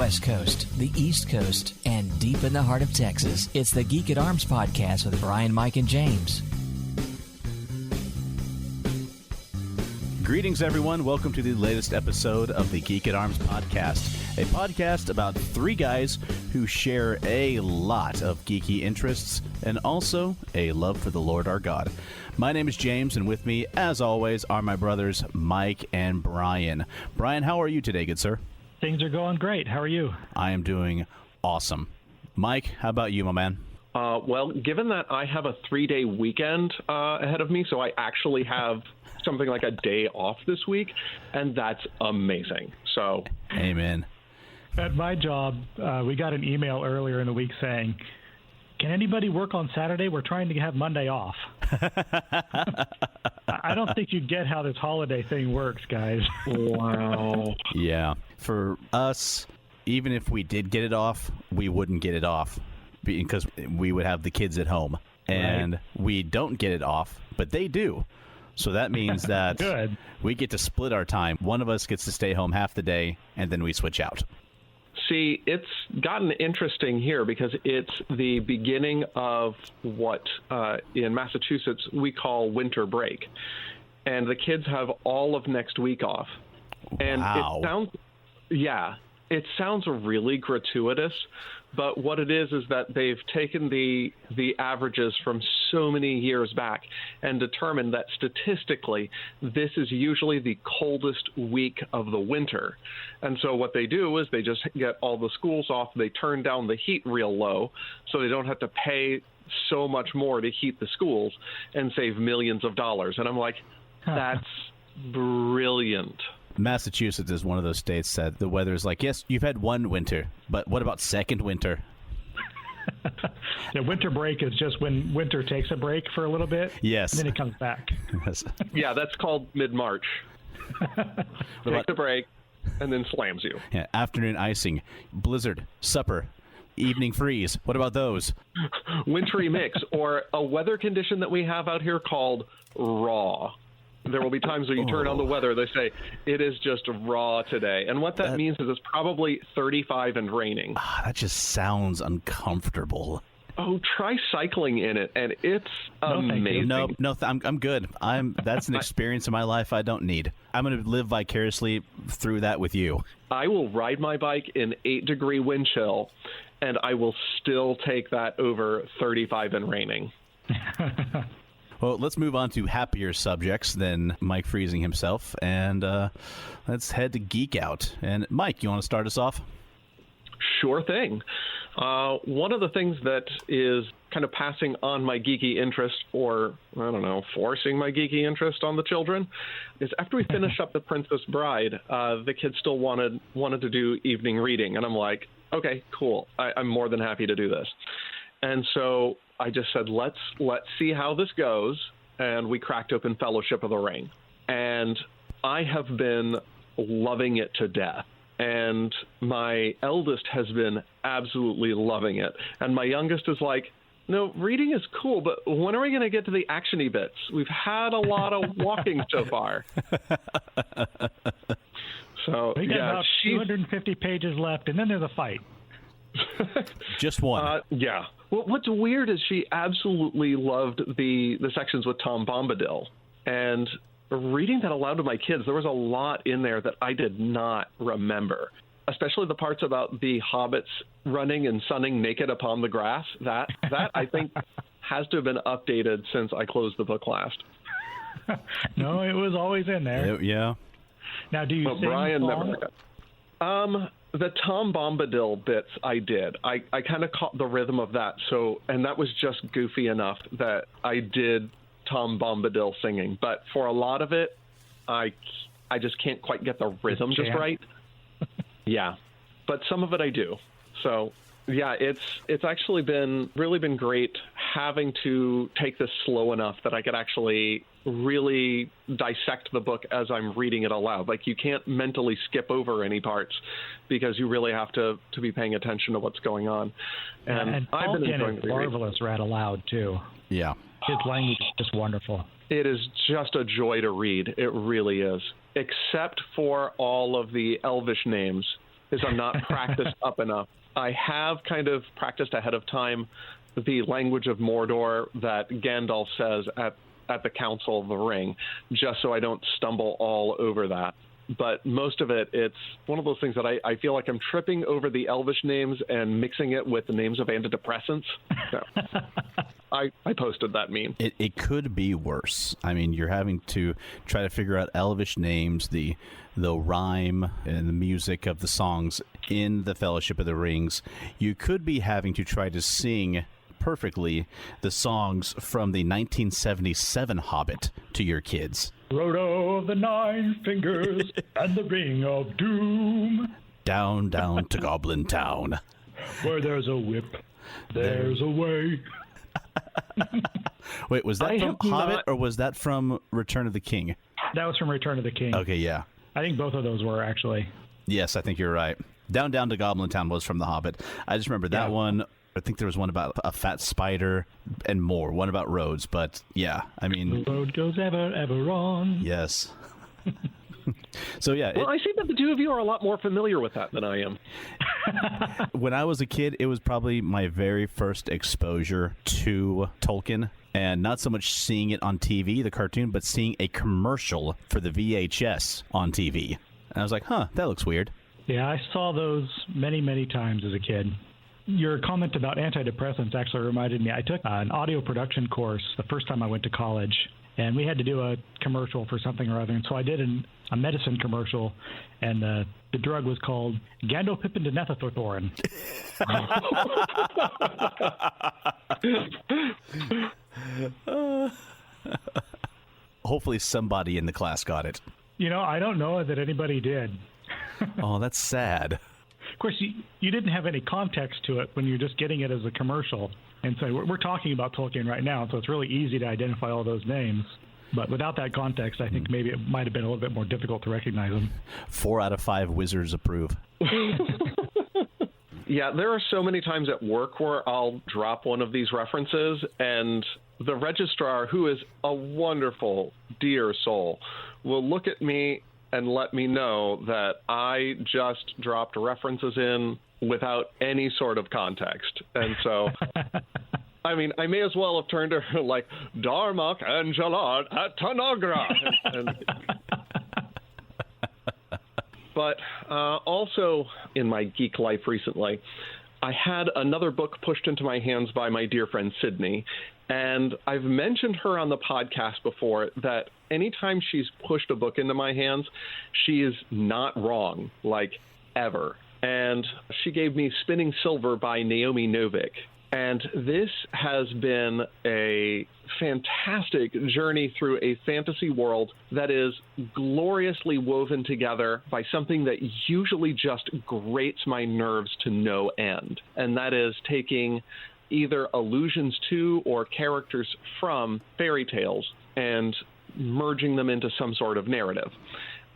West Coast, the East Coast, and deep in the heart of Texas. It's the Geek at Arms podcast with Brian, Mike, and James. Greetings, everyone. Welcome to the latest episode of the Geek at Arms podcast, a podcast about three guys who share a lot of geeky interests and also a love for the Lord our God. My name is James, and with me, as always, are my brothers Mike and Brian. Brian, how are you today, good sir? Things are going great. How are you? I am doing awesome. Mike, how about you, my man? Well, given that I have a 3-day weekend ahead of me, so I actually have something like a day off this week, and that's amazing. So, amen. At my job, we got an email earlier in the week saying, "Can anybody work on Saturday? We're trying to have Monday off." I don't think you get how this holiday thing works, guys. Wow. Yeah. For us, even if we did get it off, we wouldn't get it off because we would have the kids at home. And we don't get it off, but they do. So that means that we get to split our time. One of us gets to stay home half the day, and then we switch out. See, it's gotten interesting here because it's the beginning of what in Massachusetts we call winter break. And the kids have all of next week off. And wow. It sounds really gratuitous, but what it is that they've taken the averages from so many years back and determined that statistically this is usually the coldest week of the winter. And so what they do is they just get all the schools off, they turn down the heat real low so they don't have to pay so much more to heat the schools and save millions of dollars. And I'm like, that's brilliant. Massachusetts is one of those states that the weather is like, yes, you've had one winter, but what about second winter? The winter break is just when winter takes a break for a little bit. Yes. And then it comes back. Yeah, that's called mid-March. Take the break and then slams you. Yeah, afternoon icing, blizzard, supper, evening freeze. What about those? Wintry mix, or a weather condition that we have out here called raw. There will be times where you turn on the weather, they say, it is just raw today. And what that means is it's probably 35 and raining. That just sounds uncomfortable. Oh, try cycling in it, and it's amazing. No, I'm good. That's an experience in my life I don't need. I'm going to live vicariously through that with you. I will ride my bike in 8-degree wind chill, and I will still take that over 35 and raining. Well, let's move on to happier subjects than Mike freezing himself, and let's head to Geek Out. And Mike, you want to start us off? Sure thing. One of the things that is kind of passing on my geeky interest, or, I don't know, forcing my geeky interest on the children, is after we finish up The Princess Bride, the kids still wanted to do evening reading. And I'm like, okay, cool. I'm more than happy to do this. And so I just said, let's see how this goes. And we cracked open Fellowship of the Ring. And I have been loving it to death. And my eldest has been absolutely loving it. And my youngest is like, no, reading is cool, but when are we going to get to the action-y bits? We've had a lot of walking so far. So, we got about 250 pages left, and then there's a fight. Just one. Yeah. Well, what's weird is she absolutely loved the sections with Tom Bombadil. And reading that aloud to my kids, there was a lot in there that I did not remember, especially the parts about the hobbits running and sunning naked upon the grass. That I think has to have been updated since I closed the book last. No, it was always in there. Yeah. Now, do you sing Brian the song? The Tom Bombadil bits I did. I kind of caught the rhythm of that. So, and that was just goofy enough that I did Tom Bombadil singing. But for a lot of it, I just can't quite get the rhythm just right. Yeah. But some of it I do. So, yeah, it's actually really been great having to take this slow enough that I could actually really dissect the book as I'm reading it aloud. Like, you can't mentally skip over any parts because you really have to be paying attention to what's going on. And I've been enjoying is marvelous read aloud, too. Yeah. His language is just wonderful. It is just a joy to read. It really is. Except for all of the Elvish names. is I'm not practiced up enough. I have kind of practiced ahead of time the language of Mordor that Gandalf says at the Council of the Ring, just so I don't stumble all over that. But most of it, it's one of those things that I feel like I'm tripping over the Elvish names and mixing it with the names of antidepressants. So I posted that meme. It could be worse. I mean, you're having to try to figure out Elvish names, the rhyme and the music of the songs in the Fellowship of the Rings. You could be having to try to sing perfectly the songs from the 1977 Hobbit to your kids. Frodo of the Nine Fingers and the Ring of Doom. Down, down to Goblin Town. Where there's a whip, there's a way. Wait, was that from Hobbit or was that from Return of the King? That was from Return of the King. Okay, yeah. I think both of those were, actually. Yes, I think you're right. Down, down to Goblin Town was from The Hobbit. I just remember that one. I think there was one about a fat spider and more. One about roads, but yeah, I mean... The road goes ever, ever on. Yes. So yeah. Well, I see that the two of you are a lot more familiar with that than I am. When I was a kid, it was probably my very first exposure to Tolkien. And not so much seeing it on TV, the cartoon, but seeing a commercial for the VHS on TV. And I was like, huh, that looks weird. Yeah, I saw those many, many times as a kid. Your comment about antidepressants actually reminded me. I took an audio production course the first time I went to college, and we had to do a commercial for something or other. And so I did a medicine commercial, and the drug was called Gandopipindenethothorin. Hopefully somebody in the class got it. I don't know that anybody did. Oh, that's sad. Of course, you didn't have any context to it when you're just getting it as a commercial. And so we're talking about Tolkien right now, so it's really easy to identify all those names. But without that context, I think maybe it might have been a little bit more difficult to recognize them. 4 out of 5 wizards approve. Yeah, there are so many times at work where I'll drop one of these references, and the registrar, who is a wonderful, dear soul, will look at me and let me know that I just dropped references in without any sort of context. And so, I mean, I may as well have turned to her like, Darmok and Jalad at Tanagra. But also in my geek life recently, I had another book pushed into my hands by my dear friend Sydney. And I've mentioned her on the podcast before that anytime she's pushed a book into my hands, she is not wrong, like ever. And she gave me Spinning Silver by Naomi Novik. And this has been a fantastic journey through a fantasy world that is gloriously woven together by something that usually just grates my nerves to no end. And that is taking either allusions to or characters from fairy tales and merging them into some sort of narrative.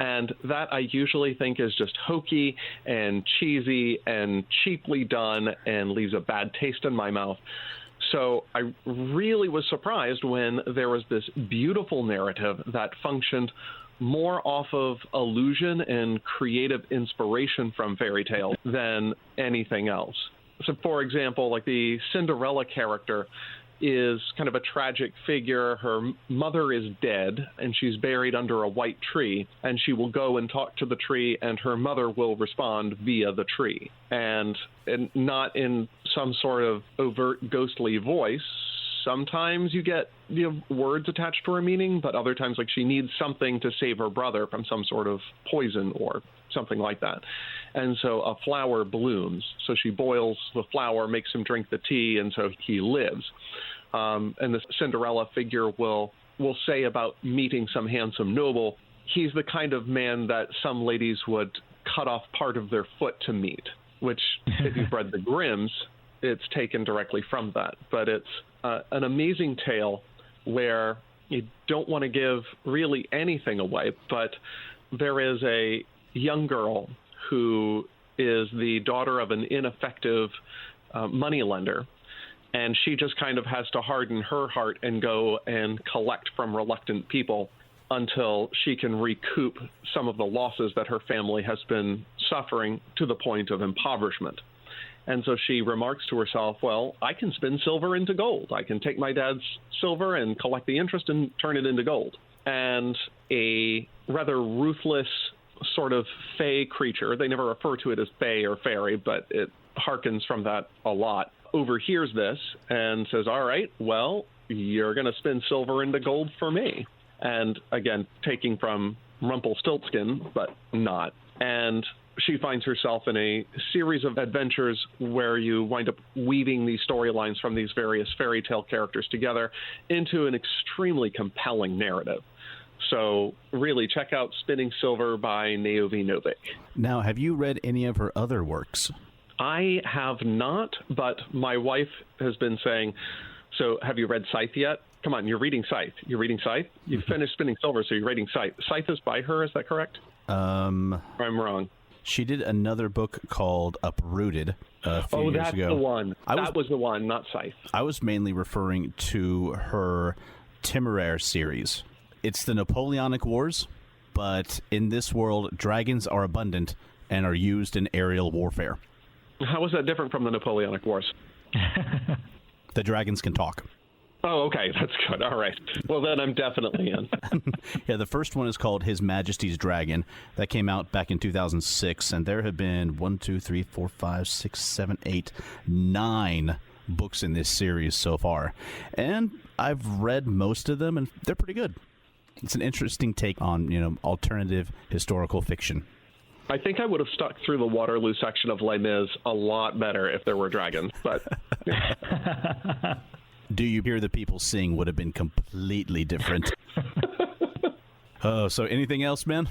And that I usually think is just hokey and cheesy and cheaply done and leaves a bad taste in my mouth. So I really was surprised when there was this beautiful narrative that functioned more off of illusion and creative inspiration from fairy tales than anything else. So, for example, like the Cinderella character is kind of a tragic figure. Her mother is dead, and she's buried under a white tree, and she will go and talk to the tree, and her mother will respond via the tree. And not in some sort of overt ghostly voice. Sometimes you get words attached to her meaning, but other times, like, she needs something to save her brother from some sort of poison or something like that. And so a flower blooms. So she boils the flower, makes him drink the tea, and so he lives. And the Cinderella figure will say about meeting some handsome noble, he's the kind of man that some ladies would cut off part of their foot to meet, which, if you've read the Grimms, it's taken directly from that. But it's an amazing tale where you don't want to give really anything away, but there is a young girl who is the daughter of an ineffective moneylender, and she just kind of has to harden her heart and go and collect from reluctant people until she can recoup some of the losses that her family has been suffering to the point of impoverishment. And so she remarks to herself, well, I can spin silver into gold. I can take my dad's silver and collect the interest and turn it into gold. And a rather ruthless sort of fey creature, they never refer to it as fey or fairy, but it harkens from that a lot, overhears this and says, all right, well, you're going to spin silver into gold for me. And again, taking from Rumpelstiltskin, but not. And she finds herself in a series of adventures where you wind up weaving these storylines from these various fairy tale characters together into an extremely compelling narrative. So really, check out Spinning Silver by Naomi Novik. Now, have you read any of her other works? I have not, but my wife has been saying, so have you read Scythe yet? Come on, you're reading Scythe. You're reading Scythe? You finished Spinning Silver, so you're reading Scythe. Scythe is by her, is that correct? Or I'm wrong. She did another book called Uprooted a few years ago. The one. That was the one, not Scythe. I was mainly referring to her Temeraire series. It's the Napoleonic Wars, but in this world, dragons are abundant and are used in aerial warfare. How is that different from the Napoleonic Wars? The dragons can talk. Oh, okay. That's good. All right. Well, then I'm definitely in. Yeah, the first one is called His Majesty's Dragon. That came out back in 2006, and there have been 9 books in this series so far. And I've read most of them, and they're pretty good. It's an interesting take on, alternative historical fiction. I think I would have stuck through the Waterloo section of Les Mis a lot better if there were dragons, but... Do you hear the people sing would have been completely different. So anything else, Ben?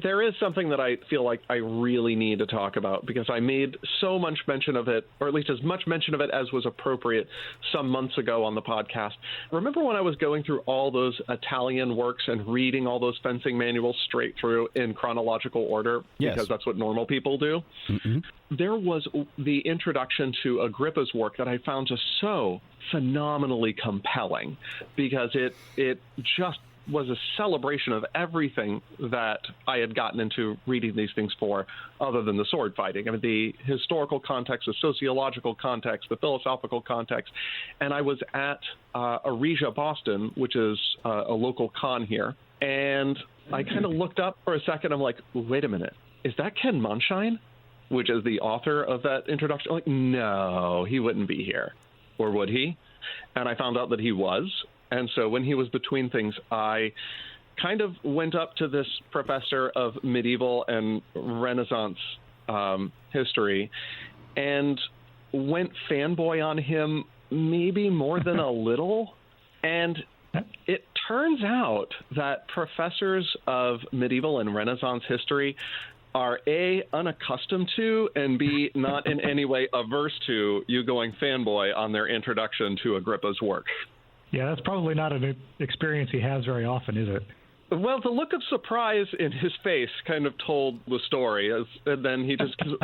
There is something that I feel like I really need to talk about because I made so much mention of it, or at least as much mention of it as was appropriate some months ago on the podcast. Remember when I was going through all those Italian works and reading all those fencing manuals straight through in chronological order? Yes. Because that's what normal people do. Mm-hmm. There was the introduction to Agrippa's work that I found just so phenomenally compelling because it just was a celebration of everything that I had gotten into reading these things for, other than the sword fighting. I mean, the historical context, the sociological context, the philosophical context. And I was at Aresia, Boston, which is a local con here. And I kind of looked up for a second. I'm like, wait a minute. Is that Ken Monshine, which is the author of that introduction? I'm like, no, he wouldn't be here. Or would he? And I found out that he was. And so when he was between things, I kind of went up to this professor of medieval and Renaissance history and went fanboy on him maybe more than a little. And it turns out that professors of medieval and Renaissance history are A, unaccustomed to, and B, not in any way averse to you going fanboy on their introduction to Agrippa's work. Yeah, that's probably not an experience he has very often, is it? Well, the look of surprise in his face kind of told the story, and then he just goes,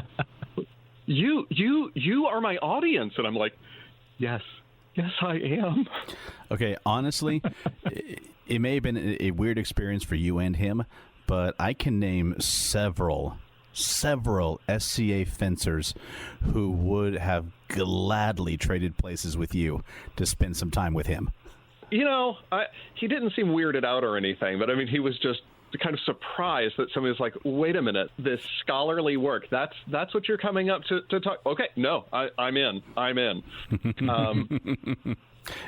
you are my audience. And I'm like, yes, I am. Okay, honestly, it may have been a weird experience for you and him, but I can name several SCA fencers who would have gladly traded places with you to spend some time with him. He didn't seem weirded out or anything, but I mean, he was just kind of surprised that somebody was like, wait a minute, this scholarly work, that's what you're coming up to talk. Okay, no, I'm in.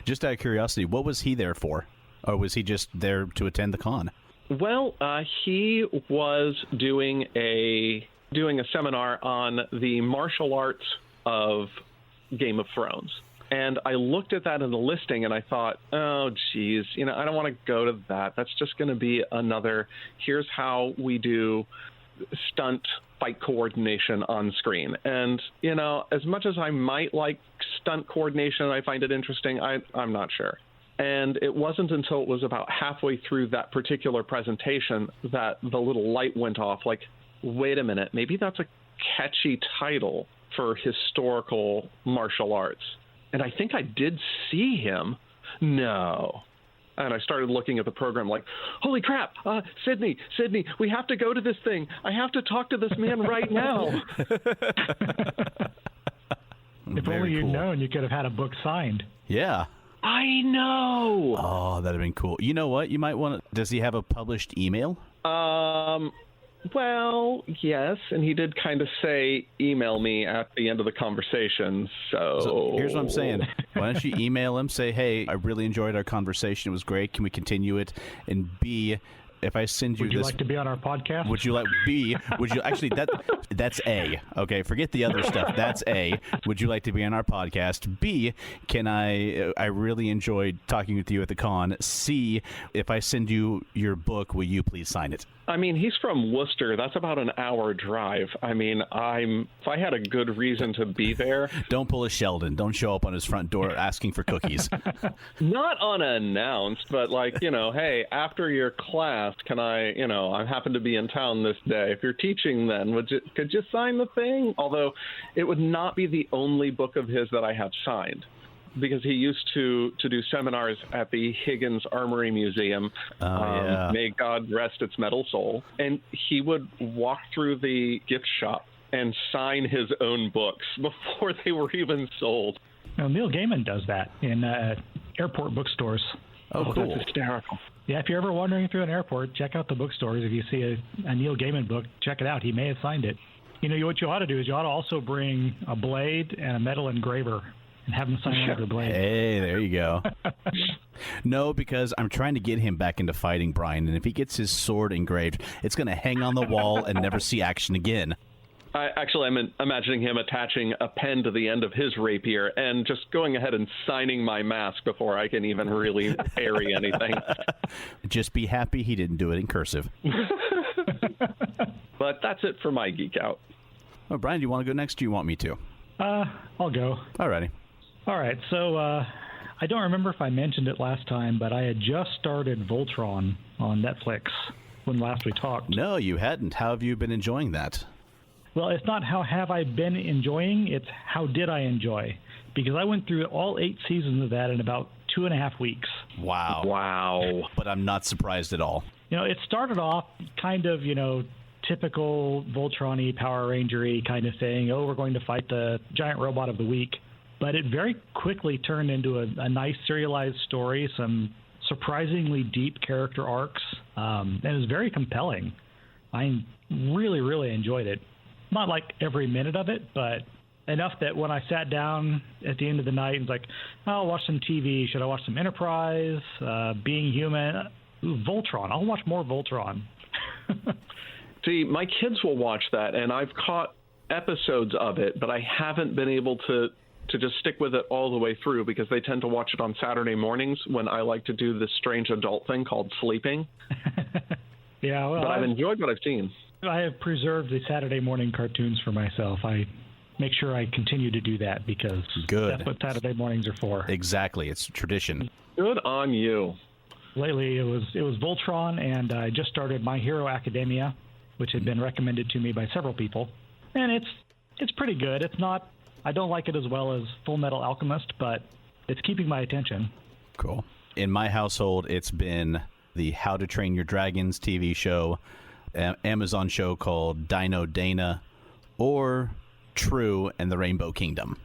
Just out of curiosity, what was he there for? Or was he just there to attend the con? Well, he was doing a seminar on the martial arts of Game of Thrones. And I looked at that in the listing and I thought, oh, geez, I don't want to go to that. That's just going to be another, here's how we do stunt fight coordination on screen. And, as much as I might like stunt coordination, I find it interesting, I'm not sure. And it wasn't until it was about halfway through that particular presentation that the little light went off, like, wait a minute, maybe that's a catchy title for historical martial arts. And I think I did see him. No, And I started looking at the program like, holy crap, Sydney, we have to go to this thing. I have to talk to this man right now. If only you'd known, you could have had a book signed. Yeah. I know. Oh, that'd have been cool. You know what? You might want to... Does he have a published email? Well, yes, and he did kind of say email me at the end of the conversation, so here's what I'm saying. Why don't you email him, say, hey, I really enjoyed our conversation. It was great. Can we continue it? And B, if I send you Would you this... like to be on our podcast? Would you like... B, would you... Actually, that's A. Okay, forget the other stuff. That's A. Would you like to be on our podcast? B, can I really enjoyed talking with you at the con. C, if I send you your book, will you please sign it? I mean, he's from Worcester. That's about an hour drive. I mean, if I had a good reason to be there... Don't pull a Sheldon. Don't show up on his front door asking for cookies. Not unannounced, but like, hey, after your class, can I happen to be in town this day. If you're teaching then, could you sign the thing? Although it would not be the only book of his that I have signed, because he used to do seminars at the Higgins Armory Museum. Yeah. May God rest its metal soul. And he would walk through the gift shop and sign his own books before they were even sold. Well, Neil Gaiman does that in airport bookstores. Oh, cool. That's hysterical. Yeah, if you're ever wandering through an airport, check out the bookstores. If you see a Neil Gaiman book, check it out. He may have signed it. What you ought to do is you ought to also bring a blade and a metal engraver and have him sign over the blade. Hey, there you go. No, because I'm trying to get him back into fighting, Brian, and if he gets his sword engraved, it's going to hang on the wall and never see action again. I'm imagining him attaching a pen to the end of his rapier and just going ahead and signing my mask before I can even really parry anything. Just be happy he didn't do it in cursive. But that's it for my geek out. Well, Brian, do you want to go next, or do you want me to? I'll go. Alrighty. All right, so I don't remember if I mentioned it last time, but I had just started Voltron on Netflix when last we talked. No, you hadn't. How have you been enjoying that? Well, it's not how have I been enjoying, it's how did I enjoy. Because I went through all 8 seasons of that in about 2.5 weeks. Wow. But I'm not surprised at all. It started off kind of, typical Voltron-y, Power Ranger-y kind of thing. Oh, we're going to fight the giant robot of the week. But it very quickly turned into a nice serialized story, some surprisingly deep character arcs, and it was very compelling. I really, really enjoyed it. Not like every minute of it, but enough that when I sat down at the end of the night and was like, I'll watch some TV. Should I watch some Enterprise, Being Human? Ooh, Voltron. I'll watch more Voltron. See, my kids will watch that, and I've caught episodes of it, but I haven't been able to just stick with it all the way through because they tend to watch it on Saturday mornings when I like to do this strange adult thing called sleeping. Yeah, well, but I've enjoyed what I've seen. I have preserved the Saturday morning cartoons for myself. I make sure I continue to do that because that's what Saturday mornings are for. Exactly. It's a tradition. Good on you. Lately, it was Voltron, and I just started My Hero Academia, which had been recommended to me by several people. And it's pretty good. It's not... I don't like it as well as Full Metal Alchemist, but it's keeping my attention. Cool. In my household, it's been the How to Train Your Dragons TV show, Amazon show called Dino Dana, or True and the Rainbow Kingdom,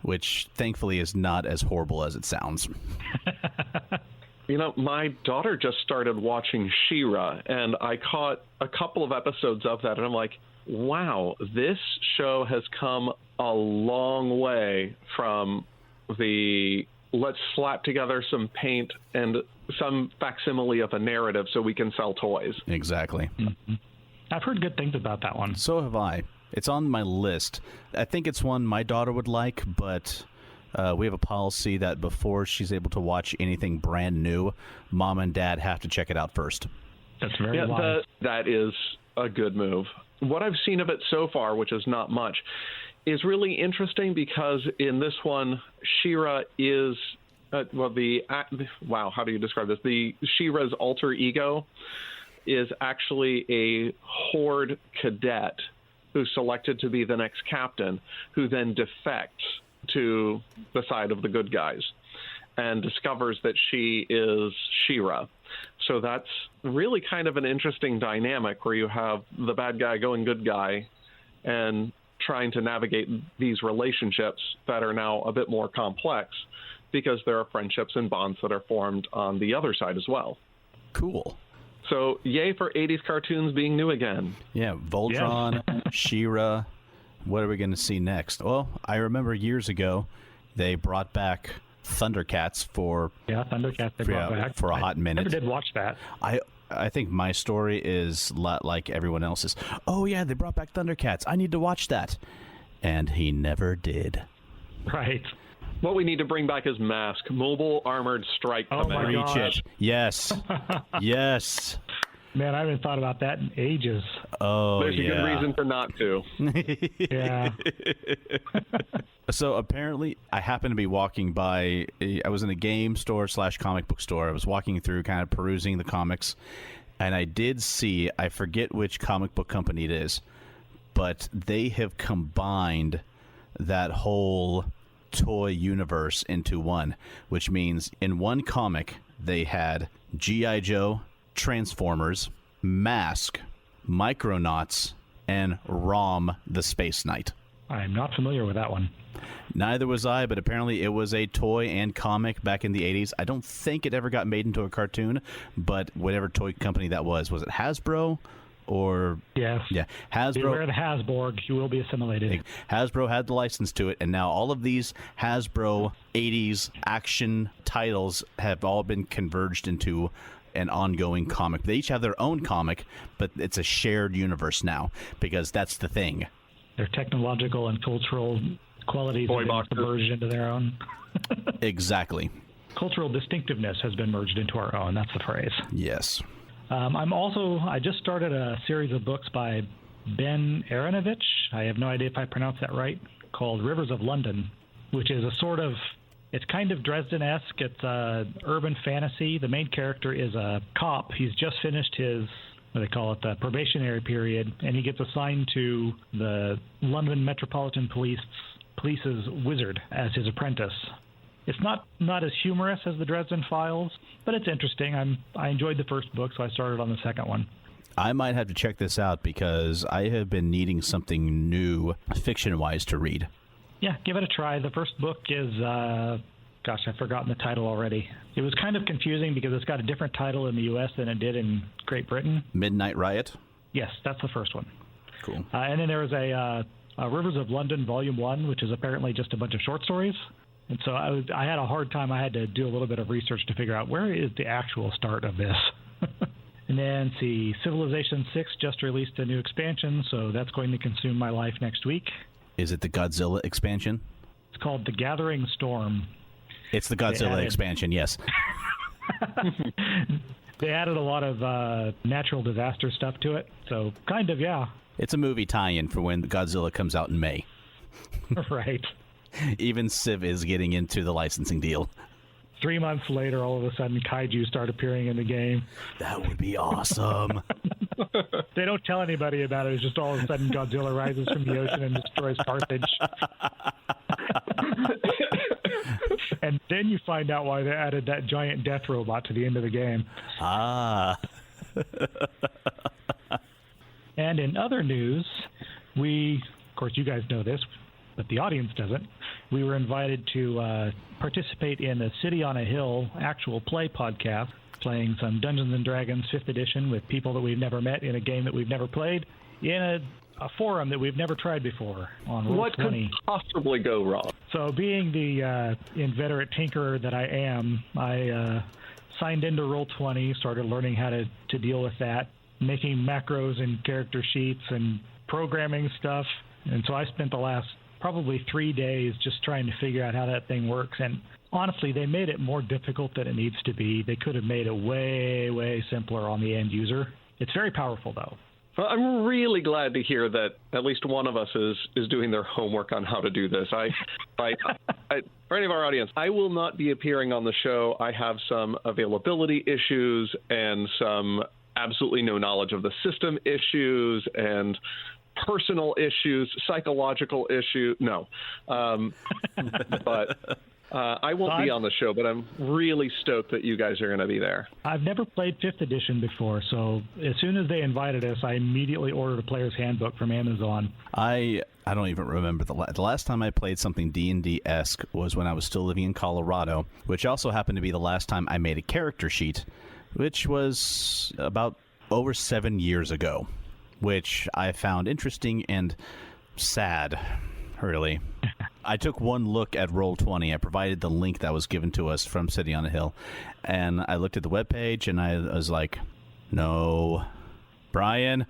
which thankfully is not as horrible as it sounds. My daughter just started watching She-Ra, and I caught a couple of episodes of that, and I'm like, wow, this show has come a long way from the let's slap together some paint and some facsimile of a narrative so we can sell toys. Exactly. Mm-hmm. I've heard good things about that one. So have I. It's on my list. I think it's one my daughter would like, but we have a policy that before she's able to watch anything brand new, Mom and Dad have to check it out first. That's very wise. That is a good move. What I've seen of it so far, which is not much, is really interesting because in this one, She-Ra is, how do you describe this? The She-Ra's alter ego is actually a Horde cadet who's selected to be the next captain, who then defects to the side of the good guys. and discovers that she is She-Ra. So that's really kind of an interesting dynamic where you have the bad guy going good guy and trying to navigate these relationships that are now a bit more complex because there are friendships and bonds that are formed on the other side as well. Cool. So yay for 80s cartoons being new again. Yeah, Voltron, She-Ra. What are we going to see next? Well, I remember years ago they brought back Thundercats for Thundercats they brought back for a hot minute. I never did watch that. I think my story is like everyone else's. Oh yeah, they brought back Thundercats. I need to watch that, and he never did. Right. What we need to bring back is Mask, Mobile Armored Strike Command. Reach it. Yes. Yes. Man, I haven't thought about that in ages. Oh, There's a good reason for not to. Yeah. So apparently, I happened to be walking by. I was in a game store / comic book store. I was walking through, kind of perusing the comics, and I did see. I forget which comic book company it is, but they have combined that whole toy universe into one, which means in one comic they had G.I. Joe, Transformers, Mask, Micronauts, and Rom the Space Knight. I'm not familiar with that one. Neither was I, but apparently it was a toy and comic back in the 80s. I don't think it ever got made into a cartoon, but whatever toy company that was it Hasbro? Or yes. Yeah, Hasbro. Beware the Hasborg, you will be assimilated. Hasbro had the license to it, and now all of these Hasbro 80s action titles have all been converged into an ongoing comic. They each have their own comic, but it's a shared universe now, because that's the thing. Their technological and cultural qualities have been merged into their own. Exactly. Cultural distinctiveness has been merged into our own. That's the phrase. Yes. I just started a series of books by Ben Aaronovitch. I have no idea if I pronounced that right, called Rivers of London, which is it's kind of Dresden-esque. It's urban fantasy. The main character is a cop. He's just finished his, what they call it, the probationary period, and he gets assigned to the London Metropolitan Police's wizard as his apprentice. It's not as humorous as the Dresden Files, but it's interesting. I enjoyed the first book, so I started on the second one. I might have to check this out because I have been needing something new, fiction-wise, to read. Yeah, give it a try. The first book is, I've forgotten the title already. It was kind of confusing because it's got a different title in the U.S. than it did in Great Britain. Midnight Riot? Yes, that's the first one. Cool. And then there was a Rivers of London Volume 1, which is apparently just a bunch of short stories. And so I had a hard time. I had to do a little bit of research to figure out where is the actual start of this. And then, Civilization 6 just released a new expansion, so that's going to consume my life next week. Is it the Godzilla expansion? It's called The Gathering Storm. It's the Godzilla expansion, yes. They added a lot of natural disaster stuff to it, so kind of, yeah. It's a movie tie-in for when Godzilla comes out in May. Right. Even Civ is getting into the licensing deal. 3 months later, all of a sudden, kaiju start appearing in the game. That would be awesome. They don't tell anybody about it. It's just all of a sudden Godzilla rises from the ocean and destroys Carthage. And then you find out why they added that giant death robot to the end of the game. Ah. And in other news, of course, you guys know this, but the audience doesn't. We were invited to participate in the City on a Hill actual play podcast, playing some Dungeons & Dragons 5th edition with people that we've never met in a game that we've never played, in a forum that we've never tried before on Roll20. What could possibly go wrong? So being the inveterate tinkerer that I am, I signed into Roll20, started learning how to deal with that, making macros and character sheets and programming stuff. And so I spent the last probably 3 days just trying to figure out how that thing works. And honestly, they made it more difficult than it needs to be. They could have made it way, way simpler on the end user. It's very powerful, though. Well, I'm really glad to hear that at least one of us is doing their homework on how to do this. For any of our audience, I will not be appearing on the show. I have some availability issues and some absolutely no knowledge of the system issues and personal issues, psychological issues. No. But I won't be on the show, but I'm really stoked that you guys are going to be there. I've never played 5th edition before, so as soon as they invited us, I immediately ordered a player's handbook from Amazon. I don't even remember the last time I played something D&D-esque was when I was still living in Colorado, which also happened to be the last time I made a character sheet, which was about over 7 years ago, which I found interesting and sad, really. I took one look at Roll20. I provided the link that was given to us from City on a Hill, and I looked at the webpage, and I was like, no, Brian.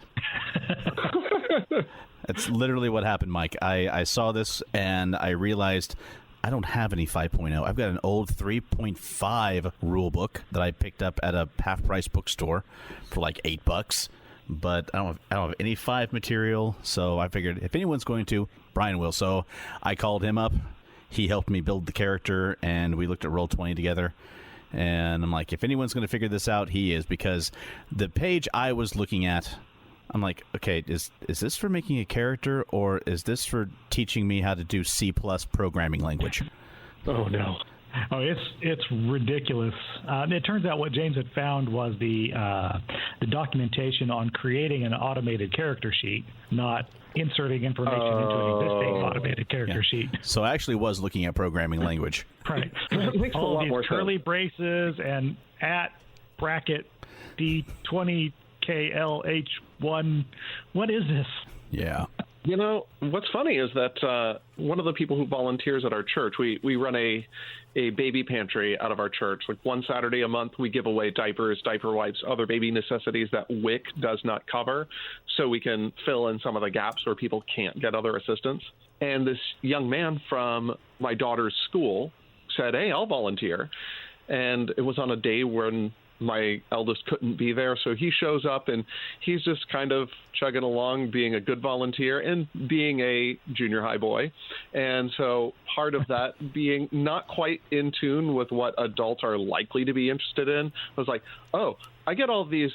That's literally what happened, Mike. I saw this, and I realized I don't have any 5.0. I've got an old 3.5 rule book that I picked up at a half-price bookstore for like $8. But I don't have any 5 material, so I figured if anyone's going to, Brian will. So I called him up. He helped me build the character, and we looked at Roll20 together. And I'm like, if anyone's going to figure this out, he is, because the page I was looking at, I'm like, okay, is this for making a character, or is this for teaching me how to do C+ programming language? Oh, no. Oh, it's ridiculous. It turns out what James had found was the documentation on creating an automated character sheet, not inserting information into an existing automated character sheet. So I actually was looking at programming language. Right. That makes all a lot these more curly sense. braces and at bracket D20KLH1. What is this? Yeah. You know, what's funny is that one of the people who volunteers at our church, we run a baby pantry out of our church. Like one Saturday a month, we give away diapers, diaper wipes, other baby necessities that WIC does not cover, so we can fill in some of the gaps where people can't get other assistance. And this young man from my daughter's school said, hey, I'll volunteer. And it was on a day when my eldest couldn't be there, so he shows up, and he's just kind of chugging along, being a good volunteer and being a junior high boy. And so part of that being not quite in tune with what adults are likely to be interested in, I was like, oh, I get all these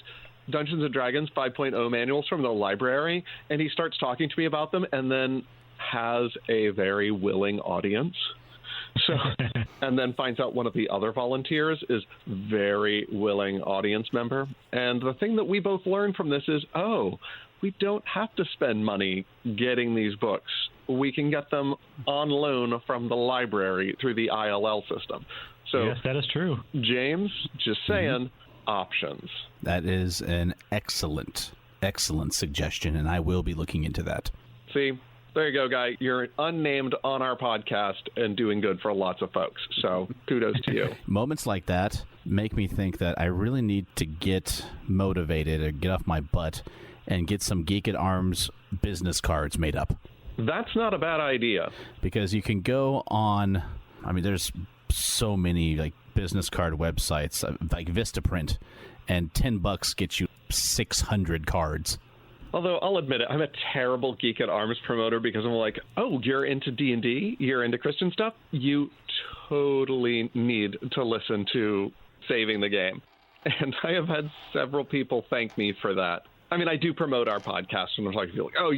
Dungeons & Dragons 5.0 manuals from the library, and he starts talking to me about them, and then has a very willing audience. So, and then finds out one of the other volunteers is very willing audience member. And the thing that we both learned from this is, we don't have to spend money getting these books. We can get them on loan from the library through the ILL system. So, yes, that is true. James, just saying, options. That is an excellent suggestion, and I will be looking into that. See? There you go, guy. You're unnamed on our podcast and doing good for lots of folks. So kudos to you. Moments like that make me think that I really need to get motivated or get off my butt and get some Geek at Arms business cards made up. That's not a bad idea. Because you can go on, there's so many like business card websites like Vistaprint, and $10 gets you 600 cards. Although I'll admit it, I'm a terrible Geek at Arms promoter because I'm like, oh, you're into D&D? You're into Christian stuff? You totally need to listen to Saving the Game. And I have had several people thank me for that. I do promote our podcast, and I'm like, oh,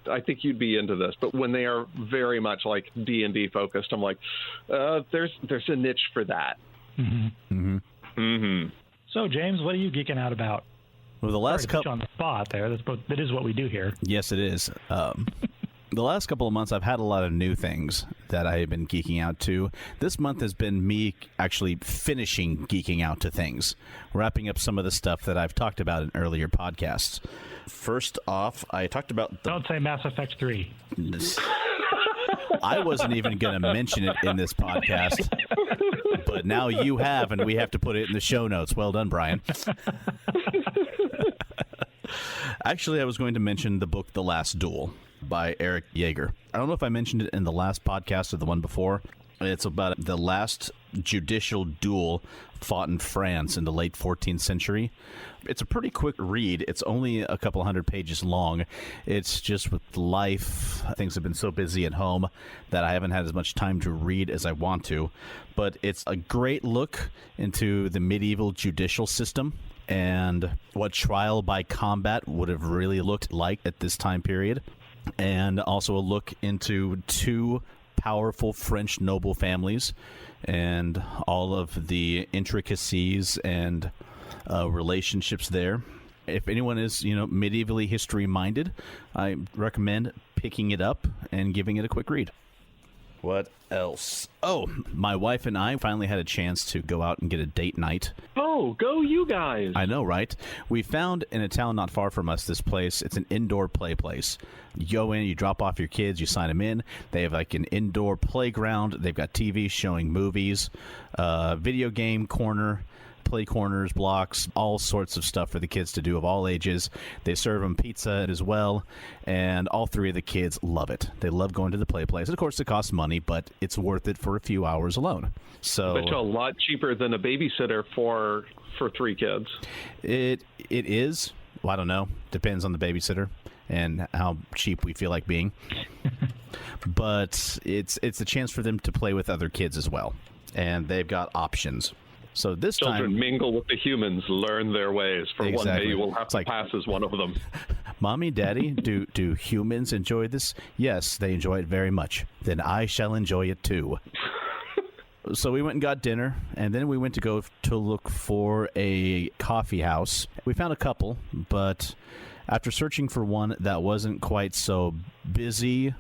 I think you'd be into this. But when they are very much like D&D focused, I'm like, there's a niche for that. Mm-hmm. Mm-hmm. Mm-hmm. So, James, what are you geeking out about? Well, the last couple on the spot there. That is what we do here. Yes, it is. The last couple of months, I've had a lot of new things that I have been geeking out to. This month has been me actually finishing geeking out to things, wrapping up some of the stuff that I've talked about in earlier podcasts. First off, I talked about... Don't say Mass Effect 3. I wasn't even going to mention it in this podcast, but now you have, and we have to put it in the show notes. Well done, Brian. Actually, I was going to mention the book The Last Duel by Eric Yeager. I don't know if I mentioned it in the last podcast or the one before. It's about the last judicial duel fought in France in the late 14th century. It's a pretty quick read. It's only a couple hundred pages long. It's just with life, things have been so busy at home that I haven't had as much time to read as I want to. But it's a great look into the medieval judicial system and what trial by combat would have really looked like at this time period. And also a look into two powerful French noble families and all of the intricacies and relationships there. If anyone is, medievally history-minded, I recommend picking it up and giving it a quick read. What else? Oh, my wife and I finally had a chance to go out and get a date night. Oh, go you guys. I know, right? We found in a town not far from us this place. It's an indoor play place. You go in, you drop off your kids, you sign them in. They have like an indoor playground. They've got TV showing movies, video game corner, play corners, blocks, all sorts of stuff for the kids to do of all ages. They serve them pizza as well, and all three of the kids love it. They love going to the play place. Of course, it costs money, but it's worth it for a few hours alone. So it's a lot cheaper than a babysitter for 3 kids. It is. Well, I don't know. Depends on the babysitter and how cheap we feel like being. But it's a chance for them to play with other kids as well, and they've got options. So this Children time, mingle with the humans, learn their ways. For exactly. one day, you will have to pass as one of them. Mommy, Daddy, do humans enjoy this? Yes, they enjoy it very much. Then I shall enjoy it too. So we went and got dinner, and then we went to go to look for a coffee house. We found a couple, but after searching for one that wasn't quite so busy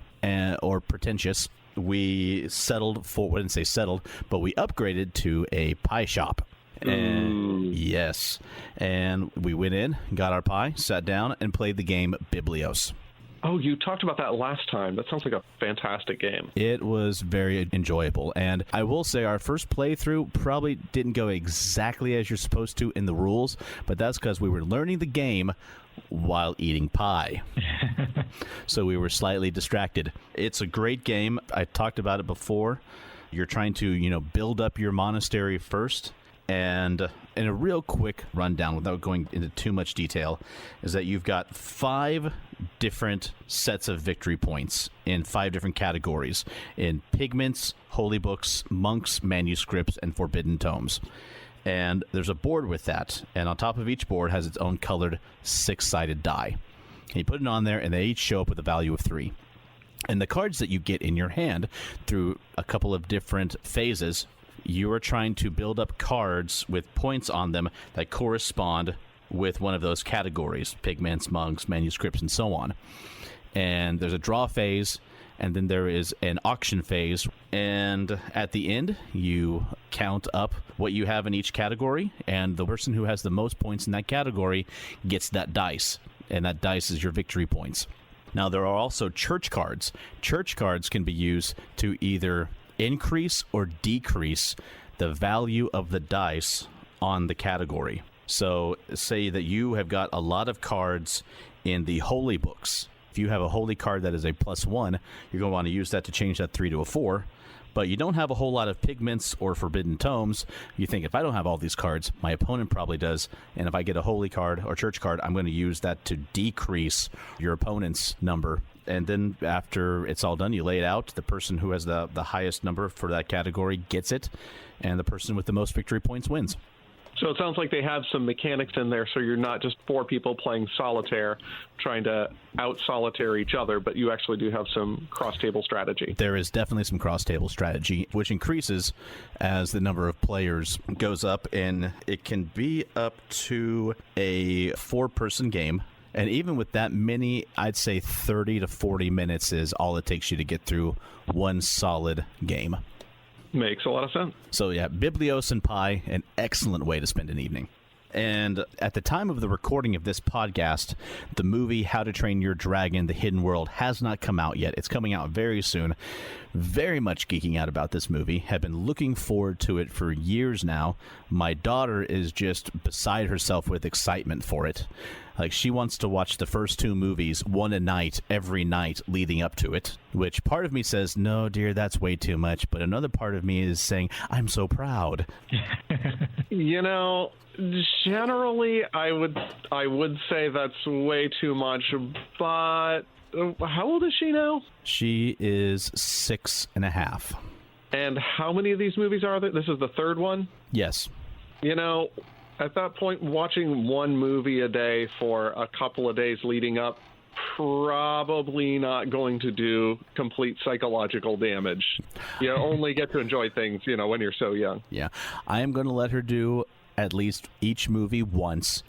or pretentious, we settled for, I didn't say settled, but we upgraded to a pie shop. And yes. And we went in, got our pie, sat down, and played the game Biblios. Oh, you talked about that last time. That sounds like a fantastic game. It was very enjoyable. And I will say our first playthrough probably didn't go exactly as you're supposed to in the rules, but that's because we were learning the game while eating pie. So we were slightly distracted. It's a great game. I talked about it before. You're trying to, build up your monastery first. And in a real quick rundown, without going into too much detail, is that you've got 5 different sets of victory points in 5 different categories in pigments, holy books, monks, manuscripts, and forbidden tomes. And there's a board with that, and on top of each board has its own colored 6-sided die. And you put it on there, and they each show up with a value of 3. And the cards that you get in your hand through a couple of different phases, you are trying to build up cards with points on them that correspond with one of those categories, pigments, monks, manuscripts, and so on. And there's a draw phase, and then there is an auction phase. And at the end, you count up what you have in each category, and the person who has the most points in that category gets that dice, and that dice is your victory points. Now, there are also church cards. Church cards can be used to either increase or decrease the value of the dice on the category. So say that you have got a lot of cards in the holy books. If you have a holy card that is a +1, you're going to want to use that to change that 3 to a 4. But you don't have a whole lot of pigments or forbidden tomes. You think, if I don't have all these cards, my opponent probably does. And if I get a holy card or church card, I'm going to use that to decrease your opponent's number. And then after it's all done, you lay it out. The person who has the highest number for that category gets it. And the person with the most victory points wins. So it sounds like they have some mechanics in there, so you're not just 4 people playing solitaire trying to out-solitaire each other, but you actually do have some cross-table strategy. There is definitely some cross-table strategy, which increases as the number of players goes up, and it can be up to a 4-person game. And even with that many, I'd say 30 to 40 minutes is all it takes you to get through one solid game. Makes a lot of sense. So yeah, Biblios and pie, an excellent way to spend an evening. And at the time of the recording of this podcast, the movie How to Train Your Dragon: The Hidden World has not come out yet. It's coming out very soon. Very much geeking out about this movie. Have been looking forward to it for years now. My daughter is just beside herself with excitement for it. Like, she wants to watch the first 2 movies one a night, every night leading up to it, which part of me says, no, dear, that's way too much. But another part of me is saying, I'm so proud. Generally, I would say that's way too much, but how old is she now? She is 6.5. And how many of these movies are there? This is the 3rd one? Yes. At that point, watching one movie a day for a couple of days leading up probably not going to do complete psychological damage. You only get to enjoy things, when you're so young. Yeah. I am going to let her do at least each movie once.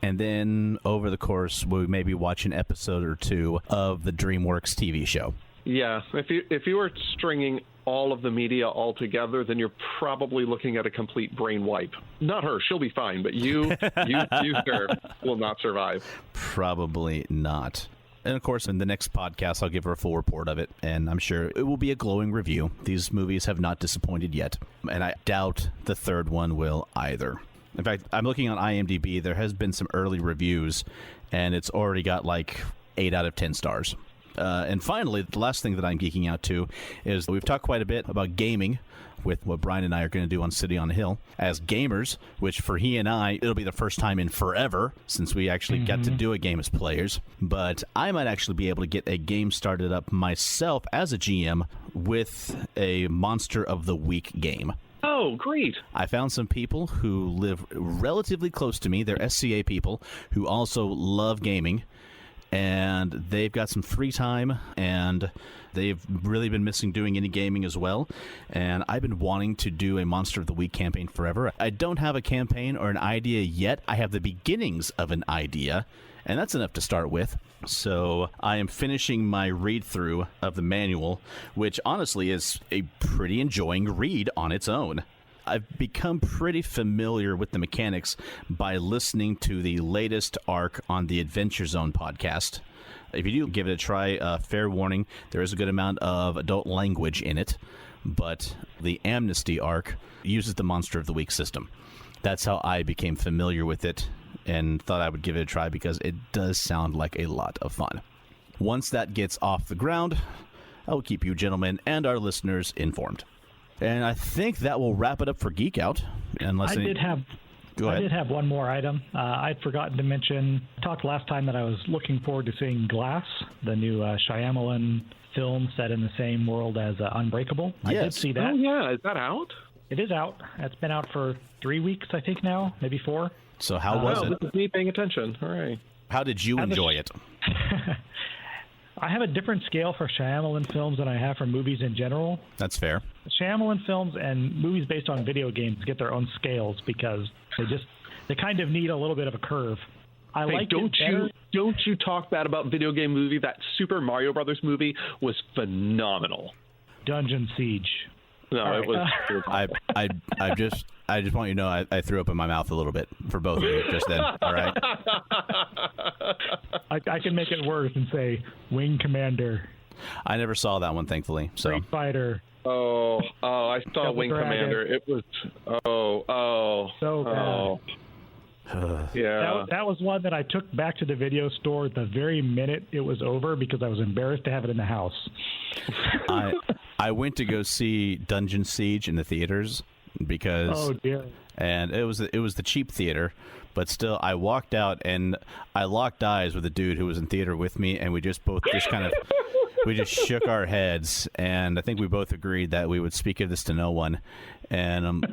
And then over the course, we'll maybe watch an episode or two of the DreamWorks TV show. Yeah. If you were stringing all of the media all together, then you're probably looking at a complete brain wipe. Not her. She'll be fine. But you sir, will not survive. Probably not. And, of course, in the next podcast, I'll give her a full report of it, and I'm sure it will be a glowing review. These movies have not disappointed yet, and I doubt the third one will either. In fact, I'm looking on IMDb. There has been some early reviews, and it's already got like 8 out of 10 stars. And finally, the last thing that I'm geeking out to is we've talked quite a bit about gaming with what Brian and I are going to do on City on the Hill as gamers, which for he and I, it'll be the first time in forever since we actually got to do a game as players. But I might actually be able to get a game started up myself as a GM with a Monster of the Week game. Oh, great. I found some people who live relatively close to me. They're SCA people who also love gaming. And they've got some free time, and they've really been missing doing any gaming as well. And I've been wanting to do a Monster of the Week campaign forever. I don't have a campaign or an idea yet. I have the beginnings of an idea, and that's enough to start with. So I am finishing my read-through of the manual, which honestly is a pretty enjoying read on its own. I've become pretty familiar with the mechanics by listening to the latest arc on the Adventure Zone podcast. If you do give it a try, fair warning, there is a good amount of adult language in it, but the Amnesty arc uses the Monster of the Week system. That's how I became familiar with it and thought I would give it a try because it does sound like a lot of fun. Once that gets off the ground, I will keep you gentlemen and our listeners informed. And I think that will wrap it up for Geek Out. Unless I did have one more item. I'd forgotten to mention, I talked last time that I was looking forward to seeing Glass, the new Shyamalan film set in the same world as Unbreakable. Yes. I did see that. Oh, yeah. Is that out? It is out. It's been out for 3 weeks, I think now, maybe 4. So how was it? This is me paying attention. All right. How did you enjoy it? I have a different scale for Shyamalan films than I have for movies in general. That's fair. Shyamalan films and movies based on video games get their own scales because they kind of need a little bit of a curve. Don't you talk bad about video game movie. That Super Mario Brothers movie was phenomenal. Dungeon Siege. No, it was. I just want you to know I threw up in my mouth a little bit for both of you just then. All right. I can make it worse and say Wing Commander. I never saw that one, thankfully. So. Street Fighter. Oh! I saw Double Wing Dragon. Commander. It was. So bad. Yeah. That was one that I took back to the video store the very minute it was over because I was embarrassed to have it in the house. I went to go see Dungeon Siege in the theaters because oh dear. And it was the cheap theater, but still I walked out and I locked eyes with a dude who was in theater with me, and we just shook our heads, and I think we both agreed that we would speak of this to no one, and